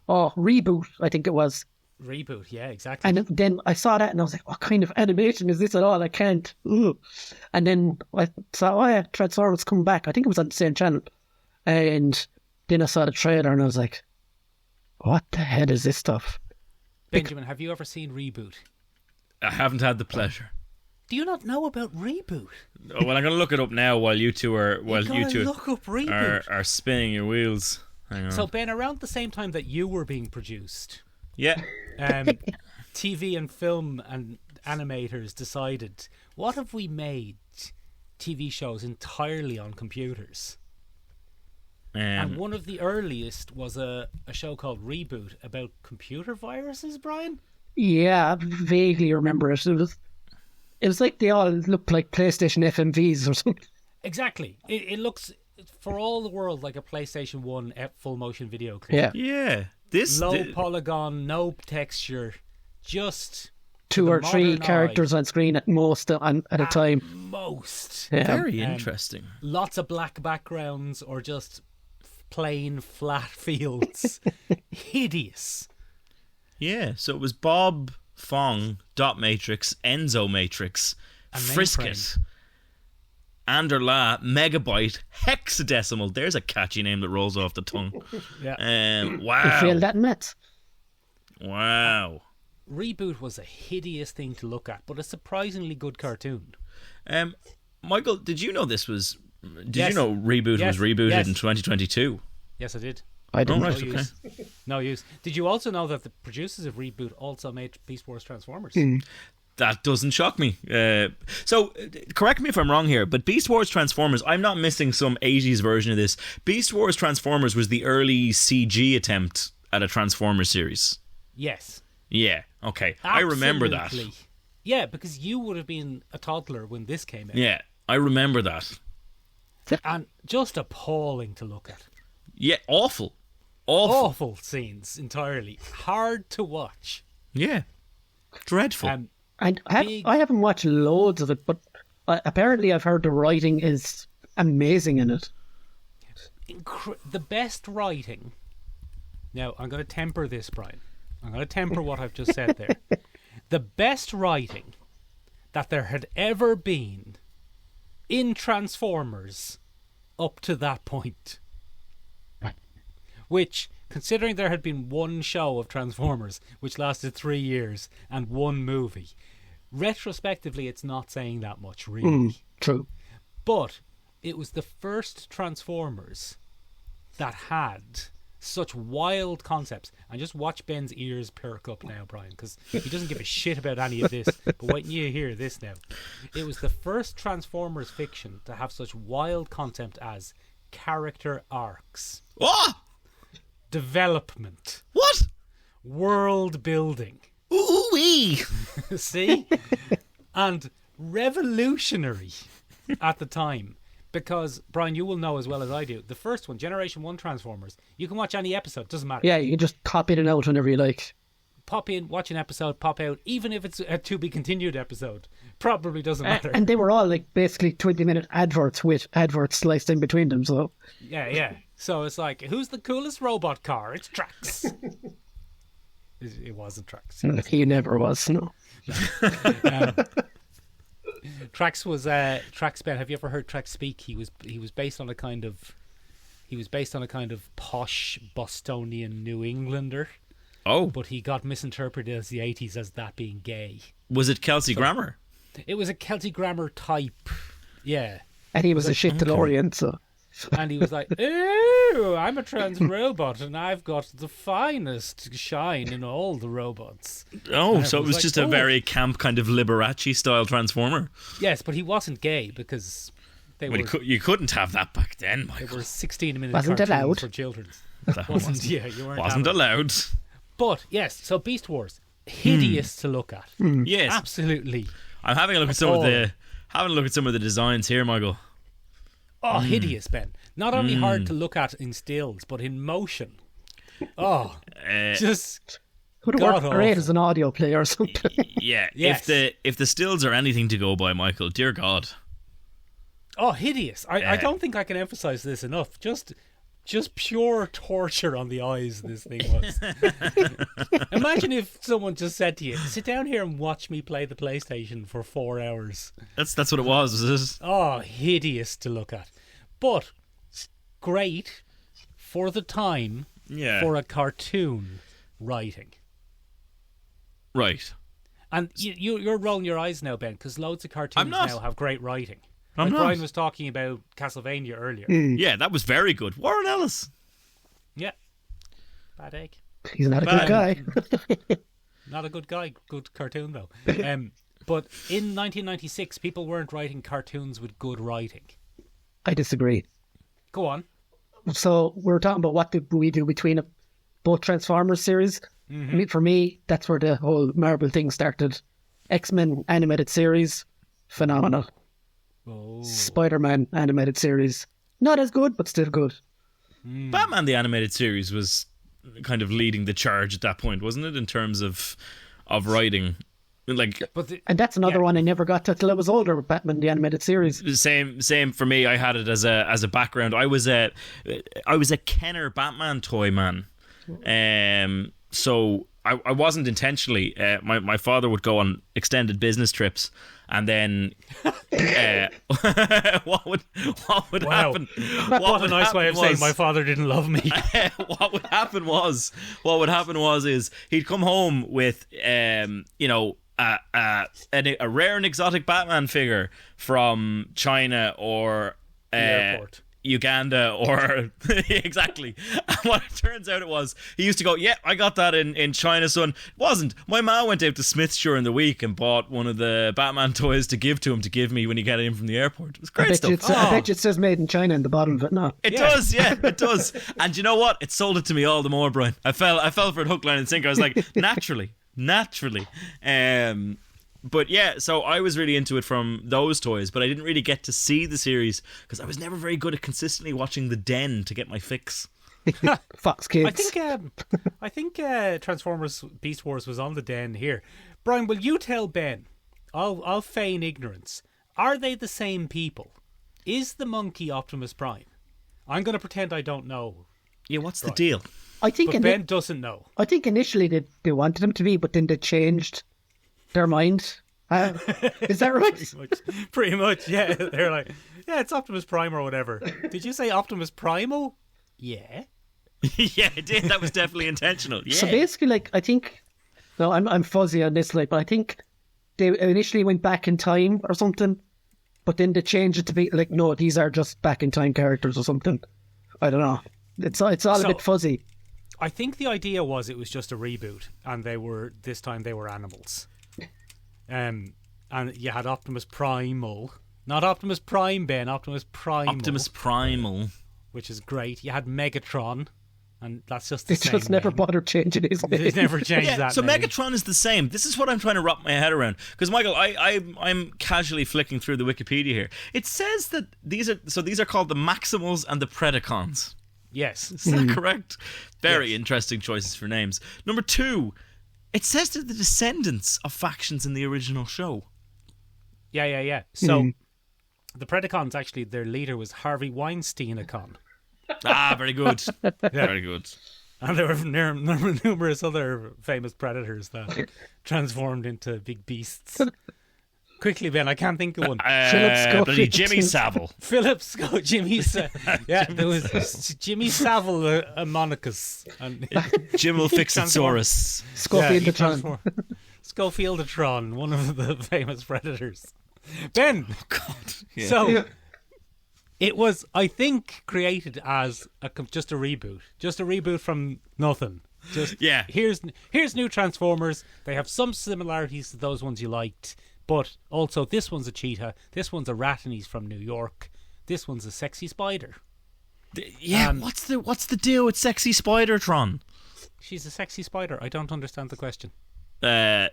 Reboot, I think it was. Reboot, yeah, exactly. And then I saw that and I was like, what kind of animation is this at all? I can't. Ugh. And then I saw, oh yeah, Transformers coming back. I think it was on the same channel. And then I saw the trailer and I was like, what the hell is this stuff? Benjamin, have you ever seen Reboot? I haven't had the pleasure. Do you not know about Reboot? Oh, well, I'm going to look it up now while you two are Look up Reboot. are spinning your wheels. Hang on. So, Ben, around the same time that you were being produced, Yeah. TV and film and animators decided, what if we made TV shows entirely on computers? And one of the earliest was a show called Reboot about computer viruses, Brian? Yeah, I vaguely remember it. It was like they all looked like PlayStation FMVs or something. Exactly. It looks, for all the world, like a PlayStation 1 full motion video clip. Yeah. Yeah. This Low polygon, no texture, just... Two or three modern characters on screen at most at a time. Most. Yeah. very interesting. Lots of black backgrounds or just plain flat fields. Hideous. Yeah. So it was Bob Fong, Dot Matrix, Enzo Matrix, And Frisket, Mainframe. Anderla, Megabyte, Hexadecimal. There's a catchy name that rolls off the tongue. Yeah. You Wow. failed that in maths. Wow. Reboot was a hideous thing to look at, but a surprisingly good cartoon. Michael, did you know this was... Did Yes. you know Reboot Yes. was rebooted Yes. in 2022? Yes, I did. I didn't. Oh, right, No okay. use. No use. Did you also know that the producers of Reboot also made Beast Wars Transformers? That doesn't shock me. So, correct me if I'm wrong here, but Beast Wars Transformers, I'm not missing some 80s version of this. Beast Wars Transformers was the early CG attempt at a Transformers series. Yes. Yeah, okay. I remember that. Absolutely. Yeah, because you would have been a toddler when this came out. Yeah, I remember that. And just appalling to look at. Yeah, awful. Awful scenes entirely. Hard to watch. Yeah. Dreadful. And Big- I haven't watched loads of it, but apparently I've heard the writing is amazing in it. The best writing. Now, I'm going to temper this, Brian. I'm going to temper what I've just said there. The best writing that there had ever been in Transformers up to that point. Which, considering there had been one show of Transformers, which lasted 3 years, and one movie, retrospectively it's not saying that much, really. True. But it was the first Transformers that had such wild concepts. And just watch Ben's ears perk up now, Brian, because he doesn't give a shit about any of this. But wait till you hear this now. It was the first Transformers fiction to have such wild concept as character arcs, What? development, What? world building. Ooh-wee! See? And revolutionary at the time. Because, Brian, you will know as well as I do, the first one, Generation 1 Transformers, you can watch any episode, doesn't matter. Yeah, you can just copy it out whenever you like. Pop in, watch an episode, pop out, even if it's a to be continued episode. Probably doesn't matter. And they were all like basically 20-minute adverts with adverts sliced in between them. So Yeah. So it's like, who's the coolest robot car? It's Trax. It wasn't Trax. he never was. No. Trax was Trax Ben. Have you ever heard Trax speak? He was based on a kind of posh Bostonian New Englander. Oh, But he got misinterpreted as the 80s as that being gay. was it Kelsey Grammer? It was a Celtic grammar type. Yeah. And he was a shit DeLorean. So And he was like, "Oh, I'm a trans robot, and I've got the finest shine in all the robots." Oh, so it was like, just a oh. very camp kind of Liberace style Transformer. Yes, but he wasn't gay because they Well, were you couldn't have that back then, they Michael. were 16-minute Wasn't cartoons allowed. for children. Wasn't, Yeah, you weren't wasn't allowed. allowed. But yes, so Beast Wars, hideous to look at. Yes, Absolutely. I'm having a look at some of the designs here, Michael. Oh, hideous, Ben. Not only hard to look at in stills, but in motion. Oh, just would have worked God great awful. as an audio player or something. Yeah, Yes. if the stills are anything to go by, Michael, dear God. Oh, hideous. I don't think I can emphasize this enough. Just pure torture on the eyes this thing was. Imagine if someone just said to you, sit down here and watch me play the PlayStation for 4 hours. That's what it was it? Oh, hideous to look at. But great for the time Yeah. for a cartoon writing. Right. And you're rolling your eyes now, Ben, because loads of cartoons I'm not. now have great writing. I'm not. Brian was talking about Castlevania earlier. Yeah, that was very good. Warren Ellis. Yeah. Bad egg. He's not a good guy. Not a good guy. Good cartoon, though. But in 1996, people weren't writing cartoons with good writing. I disagree. Go on. So we're talking about what did we do between both Transformers series. I mean, for me, that's where the whole Marvel thing started. X-Men animated series, phenomenal. Oh. Spider-Man animated series, not as good, but still good. Batman the Animated Series was kind of leading the charge at that point, wasn't it, in terms of writing? Like, But And that's another one I never got to till I was older with Batman the animated series. same for me. I had it as a background. I was a Kenner Batman toy man. So I wasn't intentionally. My father would go on extended business trips, and then what would Wow. happen? what a nice way of saying my father didn't love me. What would happen was is he'd come home with a rare and exotic Batman figure from China or Airport. Uganda or exactly. And what it turns out it was, he used to go, yeah, I got that in China, son. It wasn't. My ma went out to Smith's during the week and bought one of the Batman toys to give to him to give me when he got in from the airport. It was great stuff. I bet you it says made in China in the bottom of it. No, It does, yeah, it does. And you know what? It sold it to me all the more, Brian. I fell for it hook, line, and sinker. I was like, naturally. But yeah, so I was really into it from those toys, but I didn't really get to see the series because I was never very good at consistently watching The Den to get my fix. Fox Kids. I think Transformers Beast Wars was on the Den here. Brian, will you tell Ben? I'll feign ignorance. Are they the same people? Is the monkey Optimus Prime? I'm going to pretend I don't know. Yeah, what's the deal? I think But Ben doesn't know. I think initially they wanted them to be, but then they changed their mind. Is that right? Pretty much, yeah. They're like, yeah, it's Optimus Prime or whatever. Did you say Optimus Primal? Yeah. Yeah, it did. That was definitely intentional. Yeah. So basically, like, I think, no, I'm fuzzy on this, like, but I think they initially went back in time or something, but then they changed it to be like, no, these are just back in time characters or something. I don't know. It's all a bit fuzzy. I think the idea was it was just a reboot, and this time they were animals. And you had Optimus Primal, not Optimus Prime, Ben. Optimus Primal. Optimus Primal. Which is great. You had Megatron. and that's just the They same. just never name. bothered changing his name. They've never changed Yeah, that. so name. Megatron is the same. This is what I'm trying to wrap my head around. Because Michael, I'm casually flicking through the Wikipedia here. It says that these are called the Maximals and the Predacons. Yes. Is that correct? Very interesting choices for names. Number 2, it says they're the descendants of factions in the original show. Yeah. So the Predacons, actually, their leader was Harvey Weinstein-a-con. Ah, very good. Very good. And there were numerous other famous predators that transformed into big beasts. Quickly, Ben, I can't think of one. Bloody Jimmy Savile. Philip Scott, Jimmy Savile. Yeah, there was Jimmy Savile, a Monicus. And Jim'll Fixitsaurus. Schofield the Tron. Schofieldotron, one of the famous predators. Ben, God. Yeah. so it was, I think, created as just a reboot from nothing. Just Yeah. Here's new Transformers. They have some similarities to those ones you liked, but also this one's a cheetah, this one's a rat, and he's from New York. This one's a sexy spider. Yeah, what's the deal with Sexy Spider-Tron? She's a sexy spider. I don't understand the question. No,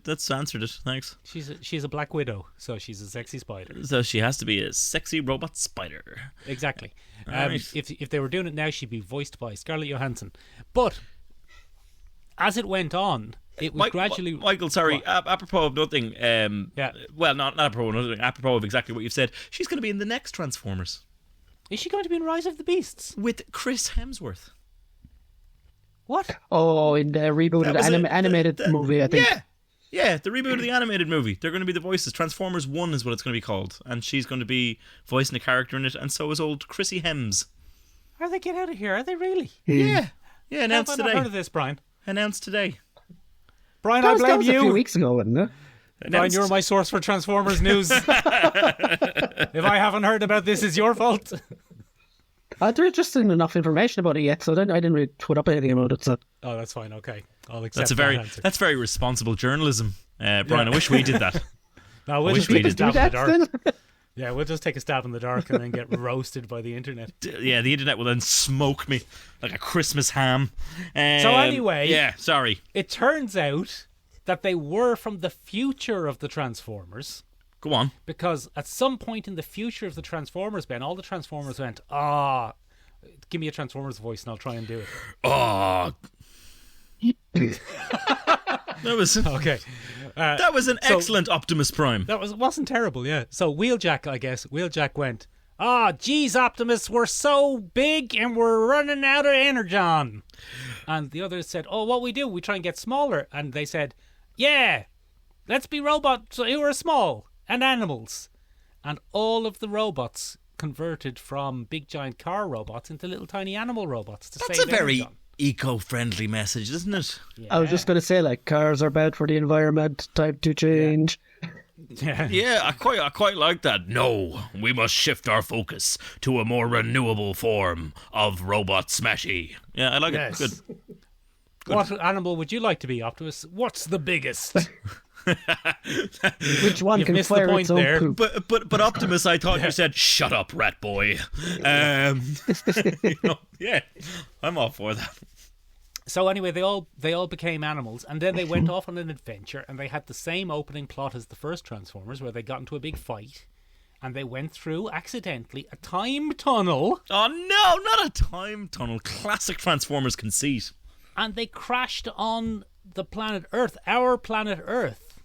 that's answered it. Thanks. She's a black widow, so she's a sexy spider. So she has to be a sexy robot spider. Exactly. Right. If they were doing it now, she'd be voiced by Scarlett Johansson. But as it went on, it was gradually. Michael, sorry. Apropos of nothing. Yeah. Well, not apropos of nothing. Apropos of exactly what you've said. She's going to be in the next Transformers Is she going to be in Rise of the Beasts? with Chris Hemsworth. What? Oh, in the rebooted That was animated movie, I think. Yeah, the reboot of the animated movie. They're going to be the voices. Transformers 1 is what it's going to be called. And she's going to be voicing a character in it, and so is old Chrissy Hems. Are they get out of here? Are they really? Yeah, Have announced I not today. heard of this, Brian? Announced today. Brian, That I was, blame a few you. weeks ago, wasn't it? Brian, Announced- you're my source for Transformers news. If I haven't heard about this, it's your fault. There just isn't enough information about it yet, so then I didn't really put up anything about it. So Oh, that's fine. Okay, I'll accept That's that answer. very responsible journalism, Brian. I wish we did that. No, we'll wish just we take a did stab do in the that dark. then. Yeah, we'll just take a stab in the dark and then get roasted by the internet. Yeah, the internet will then smoke me like a Christmas ham. So anyway- yeah, sorry. It turns out that they were from the future of the Transformers, Go on. because at some point in the future of the Transformers, Ben, all the Transformers went, give me a Transformers voice and I'll try and do it. Oh, Okay. that was an excellent Optimus Prime. That wasn't terrible, yeah. So Wheeljack went, geez, Optimus, we're so big and we're running out of energon. And the others said, what we do, we try and get smaller. And they said, yeah, let's be robots who are small and animals. And all of the robots converted from big giant car robots into little tiny animal robots to That's save a very energon. eco-friendly message, isn't it? I was just going to say, like, cars are bad for the environment, time to change. Yeah. Yeah, I quite like that. No, we must shift our focus to a more renewable form of robot smashy. Yeah, I like Yes. it. Good. What animal would you like to be, Optimus? What's the biggest? Which one You've can missed the fire point its own there. poop? But Optimus, I thought you said, "Shut up, rat boy." Yeah, I'm all for that. So anyway, they all became animals, and then they went off on an adventure, and they had the same opening plot as the first Transformers, where they got into a big fight, and they went through accidentally a time tunnel, Oh no, not a time tunnel. Classic Transformers conceit. and they crashed on the planet Earth, our planet Earth,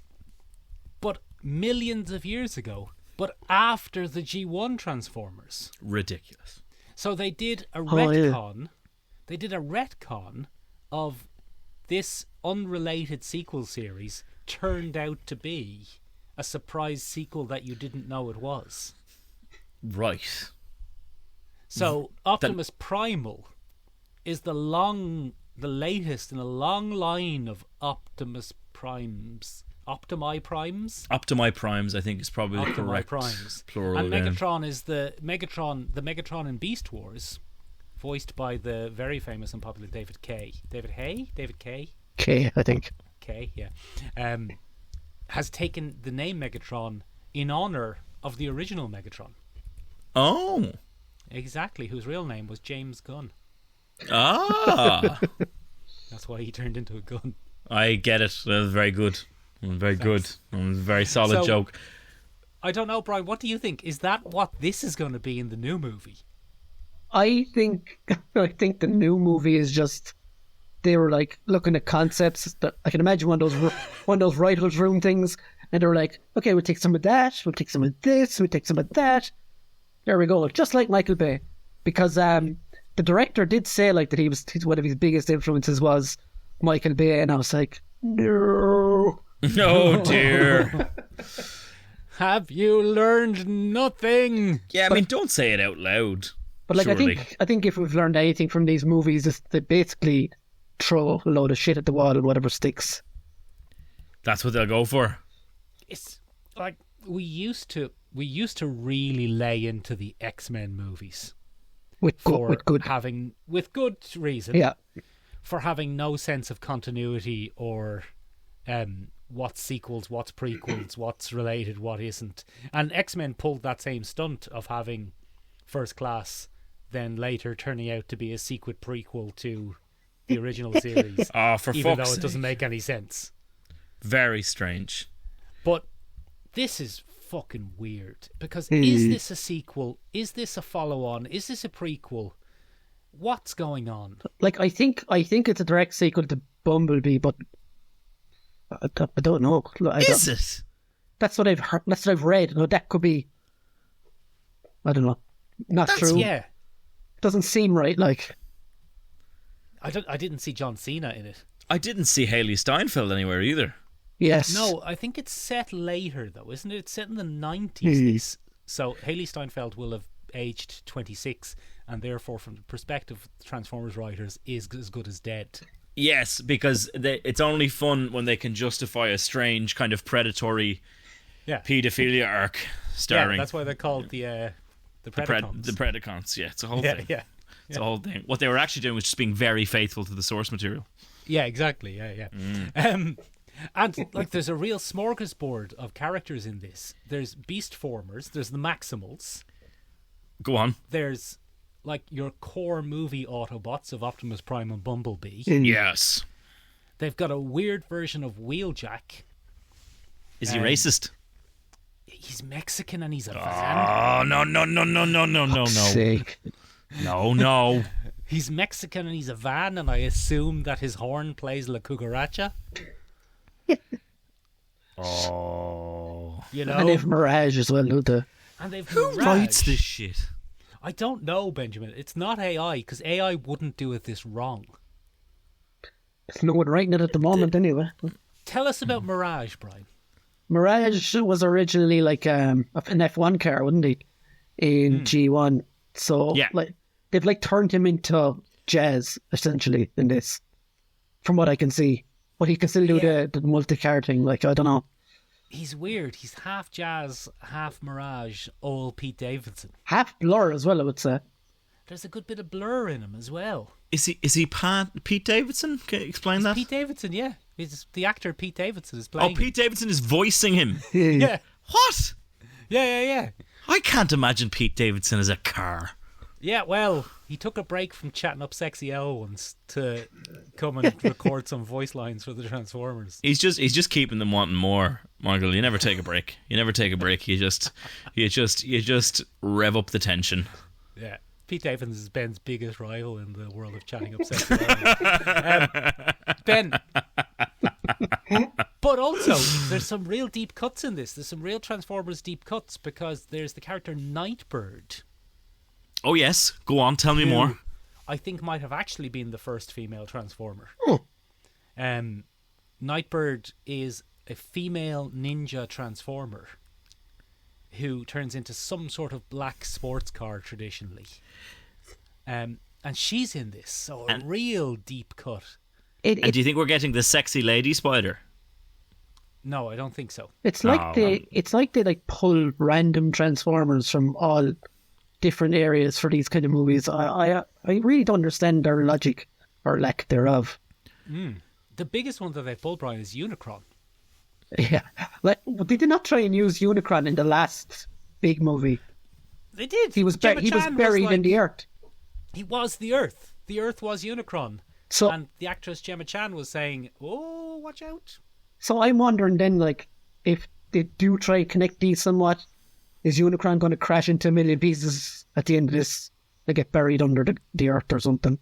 but millions of years ago, but after the G1 Transformers. Ridiculous. So they did a yeah. retcon. They did a retcon of this unrelated sequel series turned out to be a surprise sequel that you didn't know it was. Right. So Optimus Primal is the latest in a long line of Optimus Primes. Optimi Primes, I think, is probably the Optimi correct Primes. plural. And there. Megatron is the Megatron in Beast Wars, voiced by the very famous and popular David Kay. David Kay, Okay, I think. yeah. Has taken the name Megatron in honor of the original Megatron. Oh. Exactly, whose real name was James Gunn. Ah, That's why he turned into a gun. I get it. That was very good. Very good. Very solid So- joke. I don't know, Brian. What do you think? Is that what this is going to be in the new movie? I think the new movie is just they were like looking at concepts that I can imagine one of those writers' room things, and they were like, okay, we'll take some of that, we'll take some of this, we'll take some of that. There we go, just like Michael Bay, because the director did say like that one of his biggest influences was Michael Bay, and I was like, no. Oh dear. Have you learned nothing? Yeah, I mean, don't say it out loud. But like surely. I think if we've learned anything from these movies, is they basically throw a load of shit at the wall and whatever sticks. That's what they'll go for. It's like we used to really lay into the X-Men movies With for good. having with good reason. Yeah. For having no sense of continuity or what's sequels, what's prequels, what's related, what isn't. And X-Men pulled that same stunt of having First Class then later turning out to be a secret prequel to the original series. Oh, for even fuck's though it sake. doesn't make any sense. Very strange. But this is fucking weird because is this a sequel? Is this a follow-on? Is this a prequel? What's going on? Like I think it's a direct sequel to Bumblebee, but I don't know. Is it? That's what I've heard. That's what I've read. No, that could be. I don't know. Not true. Yeah. Doesn't seem right. Like I didn't see John Cena in it. I didn't see Haley Steinfeld anywhere either. yes. No, I think it's set later though, isn't it? It's set in the 90s. So Haley Steinfeld will have aged 26, and therefore, from the perspective of Transformers writers, is as good as dead. Yes, because it's only fun when they can justify a strange kind of predatory Yeah, paedophilia arc starring that's why they're called the Predacons. the Predacons. Yeah, it's a whole yeah, thing. yeah, It's a whole thing. What they were actually doing was just being very faithful to the source material. yeah, exactly. Yeah. And like, there's a real smorgasbord of characters in this. There's Beast Formers. There's the Maximals. Go on. There's like your core movie Autobots of Optimus Prime and Bumblebee. Yes. They've got a weird version of Wheeljack. Is he racist? He's Mexican and he's a van. Oh, no. Sake. No. He's Mexican and he's a van, and I assume that his horn plays La Cucaracha. Oh. You know? And they've Mirage as well, don't they? And they've Who Mirage. writes this shit? I don't know, Benjamin. It's not AI, because AI wouldn't do it this wrong. There's no one writing it at the moment, anyway. Tell us about Mirage, Brian. Mirage was originally like an F1 car, wasn't he? In G1. So Yeah. like they've like turned him into jazz essentially in this, from what I can see. But he can still do the multi-car thing. Like I don't know. He's weird. He's half jazz, half Mirage, old Pete Davidson. Half Blur as well, I would say. There's a good bit of Blur in him as well. Is he Pete Davidson? Can you explain that? Pete Davidson, yeah. He's the actor Pete Davidson is Oh, playing. Pete Davidson is voicing him. Yeah. What? Yeah. I can't imagine Pete Davidson as a car. Yeah, well, he took a break from chatting up sexy L once to come and record some voice lines for the Transformers. He's just keeping them wanting more, Michael. You never take a break. You just rev up the tension. Yeah. Pete Davidson is Ben's biggest rival in the world of chatting up sexy L. Ben. But also, there's some real deep cuts in this. There's some real Transformers deep cuts, because there's the character Nightbird. Oh yes, go on, tell me who more. I think might have actually been the first female Transformer. Oh. Nightbird is a female ninja Transformer who turns into some sort of black sports car traditionally. And she's in this, so a real deep cut. And do you think we're getting the sexy lady spider? No, I don't think so. It's like they like pull random Transformers from all different areas for these kind of movies. I really don't understand their logic or lack thereof. The biggest one that they pulled, Brian, is Unicron. Yeah, like they did not try and use Unicron in the last big movie. They did. He was Gemma he was Chan buried like, in the earth. He was the Earth. The Earth was Unicron. So, And the actress Gemma Chan was saying, "Oh, watch out." so I'm wondering then, like, if they do try to connect these somewhat, is Unicron going to crash into a million pieces at the end of this? They get buried under the earth or something.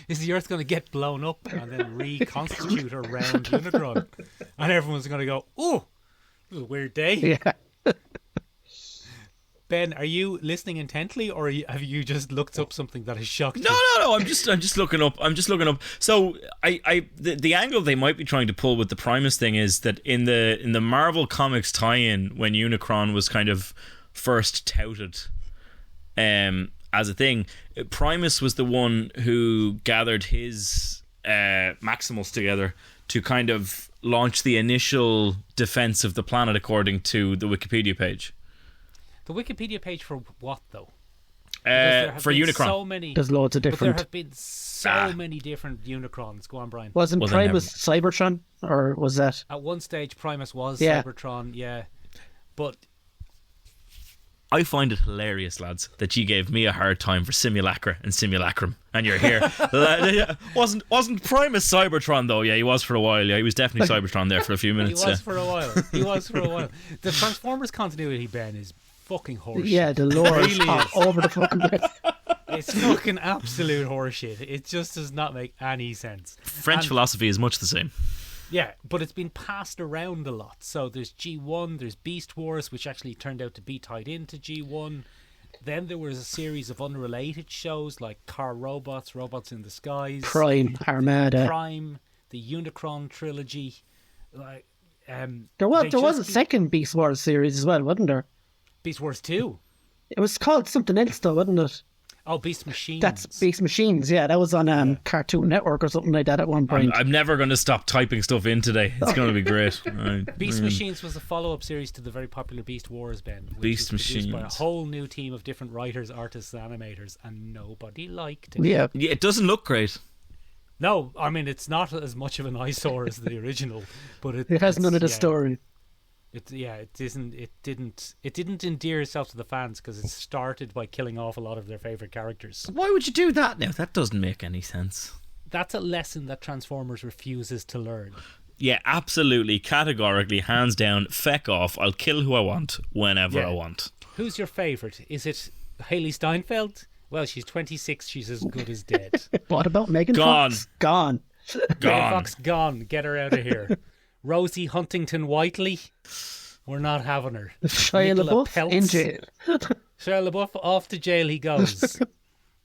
Is the Earth going to get blown up and then reconstitute around Unicron? And everyone's going to go, "Oh, this is a weird day." Yeah. Ben, are you listening intently, or have you just looked up something that has shocked you? No. I'm just looking up. So the angle they might be trying to pull with the Primus thing is that in the Marvel Comics tie-in, when Unicron was kind of first touted, as a thing, Primus was the one who gathered his Maximals together to kind of launch the initial defense of the planet, according to the Wikipedia page. The Wikipedia page for what, though? For Unicron. So many, There's loads of but there different. have been so many different Unicrons. Go on, Brian. Wasn't Well, then Primus Cybertron? Or was that? At one stage, Primus was Yeah. Cybertron, yeah. But I find it hilarious, lads, that you gave me a hard time for Simulacra and Simulacrum, and you're here. Wasn't Primus Cybertron though? Yeah, he was for a while. Yeah, he was definitely Cybertron there for a few he minutes. was for a while. The Transformers continuity, Ben, is fucking horseshit. Yeah, the lore is Really all is. over the fucking place. It's fucking absolute horseshit. It just does not make any sense. French And- philosophy is much the same. Yeah, but it's been passed around a lot. So there's G1, there's Beast Wars, which actually turned out to be tied into G1. Then there was a series of unrelated shows like Car Robots, Robots in the Skies, Prime, Armada. Prime, the Unicron trilogy. Like, There was they a just second Beast Wars series as well, wasn't there? Beast Wars 2. It was called something else though, wasn't it? Oh, Beast Machines. That's Beast Machines, yeah. That was on Cartoon Network or something like that at one point. I'm never going to stop typing stuff in today. It's going to be great. Beast Machines was a follow-up series to the very popular Beast Wars, Ben. Which Beast was produced by a Machines. whole new team of different writers, artists, and animators, and nobody liked it. Yeah. Yeah, it doesn't look great. No, I mean it's not as much of an eyesore as the original, but It has none of the yeah, story. It isn't. It didn't endear itself to the fans because it started by killing off a lot of their favorite characters. Why would you do that now? That doesn't make any sense. That's a lesson that Transformers refuses to learn. Yeah, absolutely, categorically, hands down, feck off. I'll kill who I want, whenever Yeah. I want. Who's your favorite? Is it Haley Steinfeld? Well, she's 26. She's as good as dead. What about Megan Gone. Fox? Gone. Gone. Fox gone. Get her out of here. Rosie Huntington Whiteley. We're not having her. Shia Nicola LaBeouf Peltz. in jail. Shia LaBeouf, off to jail he goes.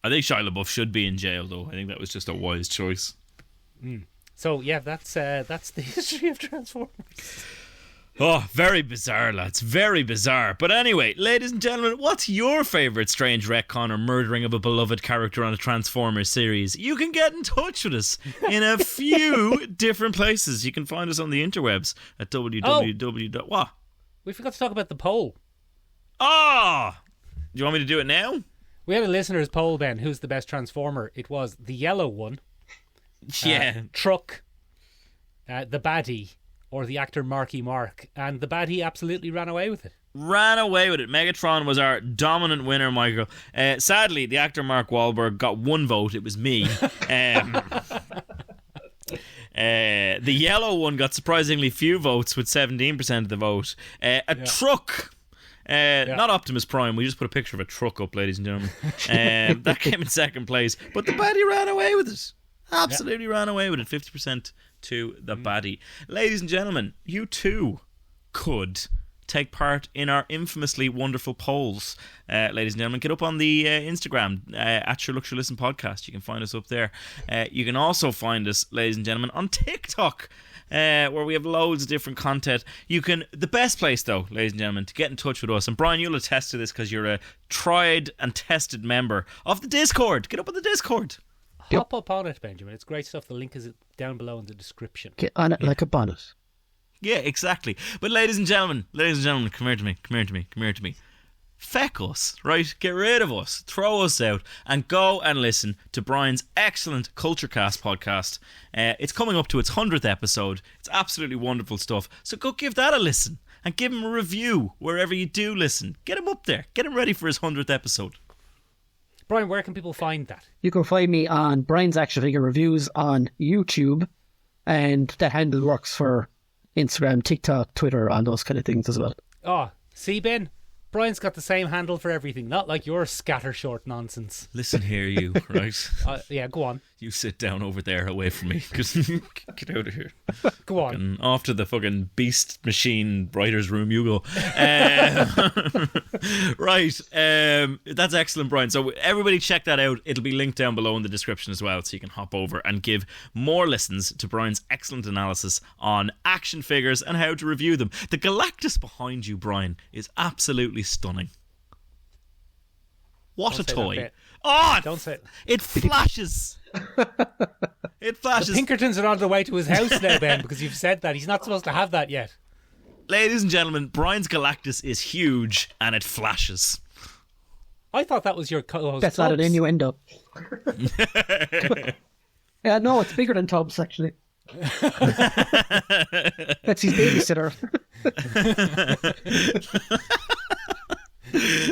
I think Shia LaBeouf should be in jail, though. I think that was just a wise choice. So yeah, that's the history of Transformers. Oh, very bizarre, lads. Very bizarre. But anyway, ladies and gentlemen, what's your favourite strange retcon or murdering of a beloved character on a Transformers series? You can get in touch with us in a few different places. You can find us on the interwebs at www. What? We forgot to talk about the poll. Ah! Do you want me to do it now? We had a listener's poll, Ben. Who's the best Transformer? It was the yellow one, Yeah. Truck, the baddie, or the actor Marky Mark. And the baddie absolutely ran away with it. Ran away with it. Megatron was our dominant winner, Michael. Sadly, the actor Mark Wahlberg got one vote. It was me. The yellow one got surprisingly few votes with 17% of the vote. Truck. Not Optimus Prime. We just put a picture of a truck up, ladies and gentlemen. That came in second place. But the baddie ran away with it. Absolutely ran away with it. 50% to the baddie. Ladies and gentlemen, you too could take part in our infamously wonderful polls. Ladies and gentlemen, get up on the Instagram at Sure Look, Sure Listen podcast. You can find us up there. You can also find us, ladies and gentlemen, on TikTok, where we have loads of different content. You can, the best place though, ladies and gentlemen, to get in touch with us, and Brian, you'll attest to this because you're a tried and tested member of the Discord. Get up on the Discord. Hop up on it, Benjamin. It's great stuff. The link is down below in the description. Get on it like a bonnet. Yeah, exactly. But ladies and gentlemen, come here to me. Feck us, right? Get rid of us, throw us out, and go and listen to Brian's excellent Culturecast podcast. It's coming up to its 100th episode. It's absolutely wonderful stuff. So go give that a listen and give him a review wherever you do listen. Get him up there. Get him ready for his 100th episode. Brian, where can people find that? You can find me on Brian's Action Figure Reviews on YouTube, and that handle works for Instagram, TikTok, Twitter, all those kind of things as well. Oh, see, Ben? Brian's got the same handle for everything, not like your scattershot nonsense. Listen here, you, right? Yeah, go on. You sit down over there away from me. Get out of here. Go on. And off to the fucking beast machine writer's room you go. Right. That's excellent, Brian. So everybody check that out. It'll be linked down below in the description as well, so you can hop over and give more listens to Brian's excellent analysis on action figures and how to review them. The Galactus behind you, Brian, is absolutely stunning. What Don't a say that toy. bit. Oh, Don't say it. it flashes. It flashes. The Pinkertons are on their way to his house now, Ben, because you've said that. He's not supposed to have that yet. Ladies and gentlemen, Brian's Galactus is huge and it flashes. I thought that was your co-host. That's not an Tubbs. innuendo. Yeah, no, it's bigger than Tubbs, actually. That's his babysitter.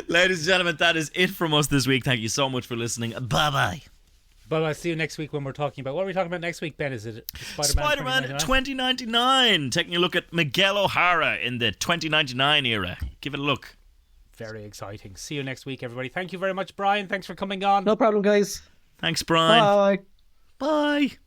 Ladies and gentlemen, that is it from us this week. Thank you so much for listening. Bye-bye. But I'll see you next week when we're talking about... What are we talking about next week, Ben? Is it Spider-Man 2099. Taking a look at Miguel O'Hara in the 2099 era. Give it a look. Very exciting. See you next week, everybody. Thank you very much, Brian. Thanks for coming on. No problem, guys. Thanks, Brian. Bye. Bye.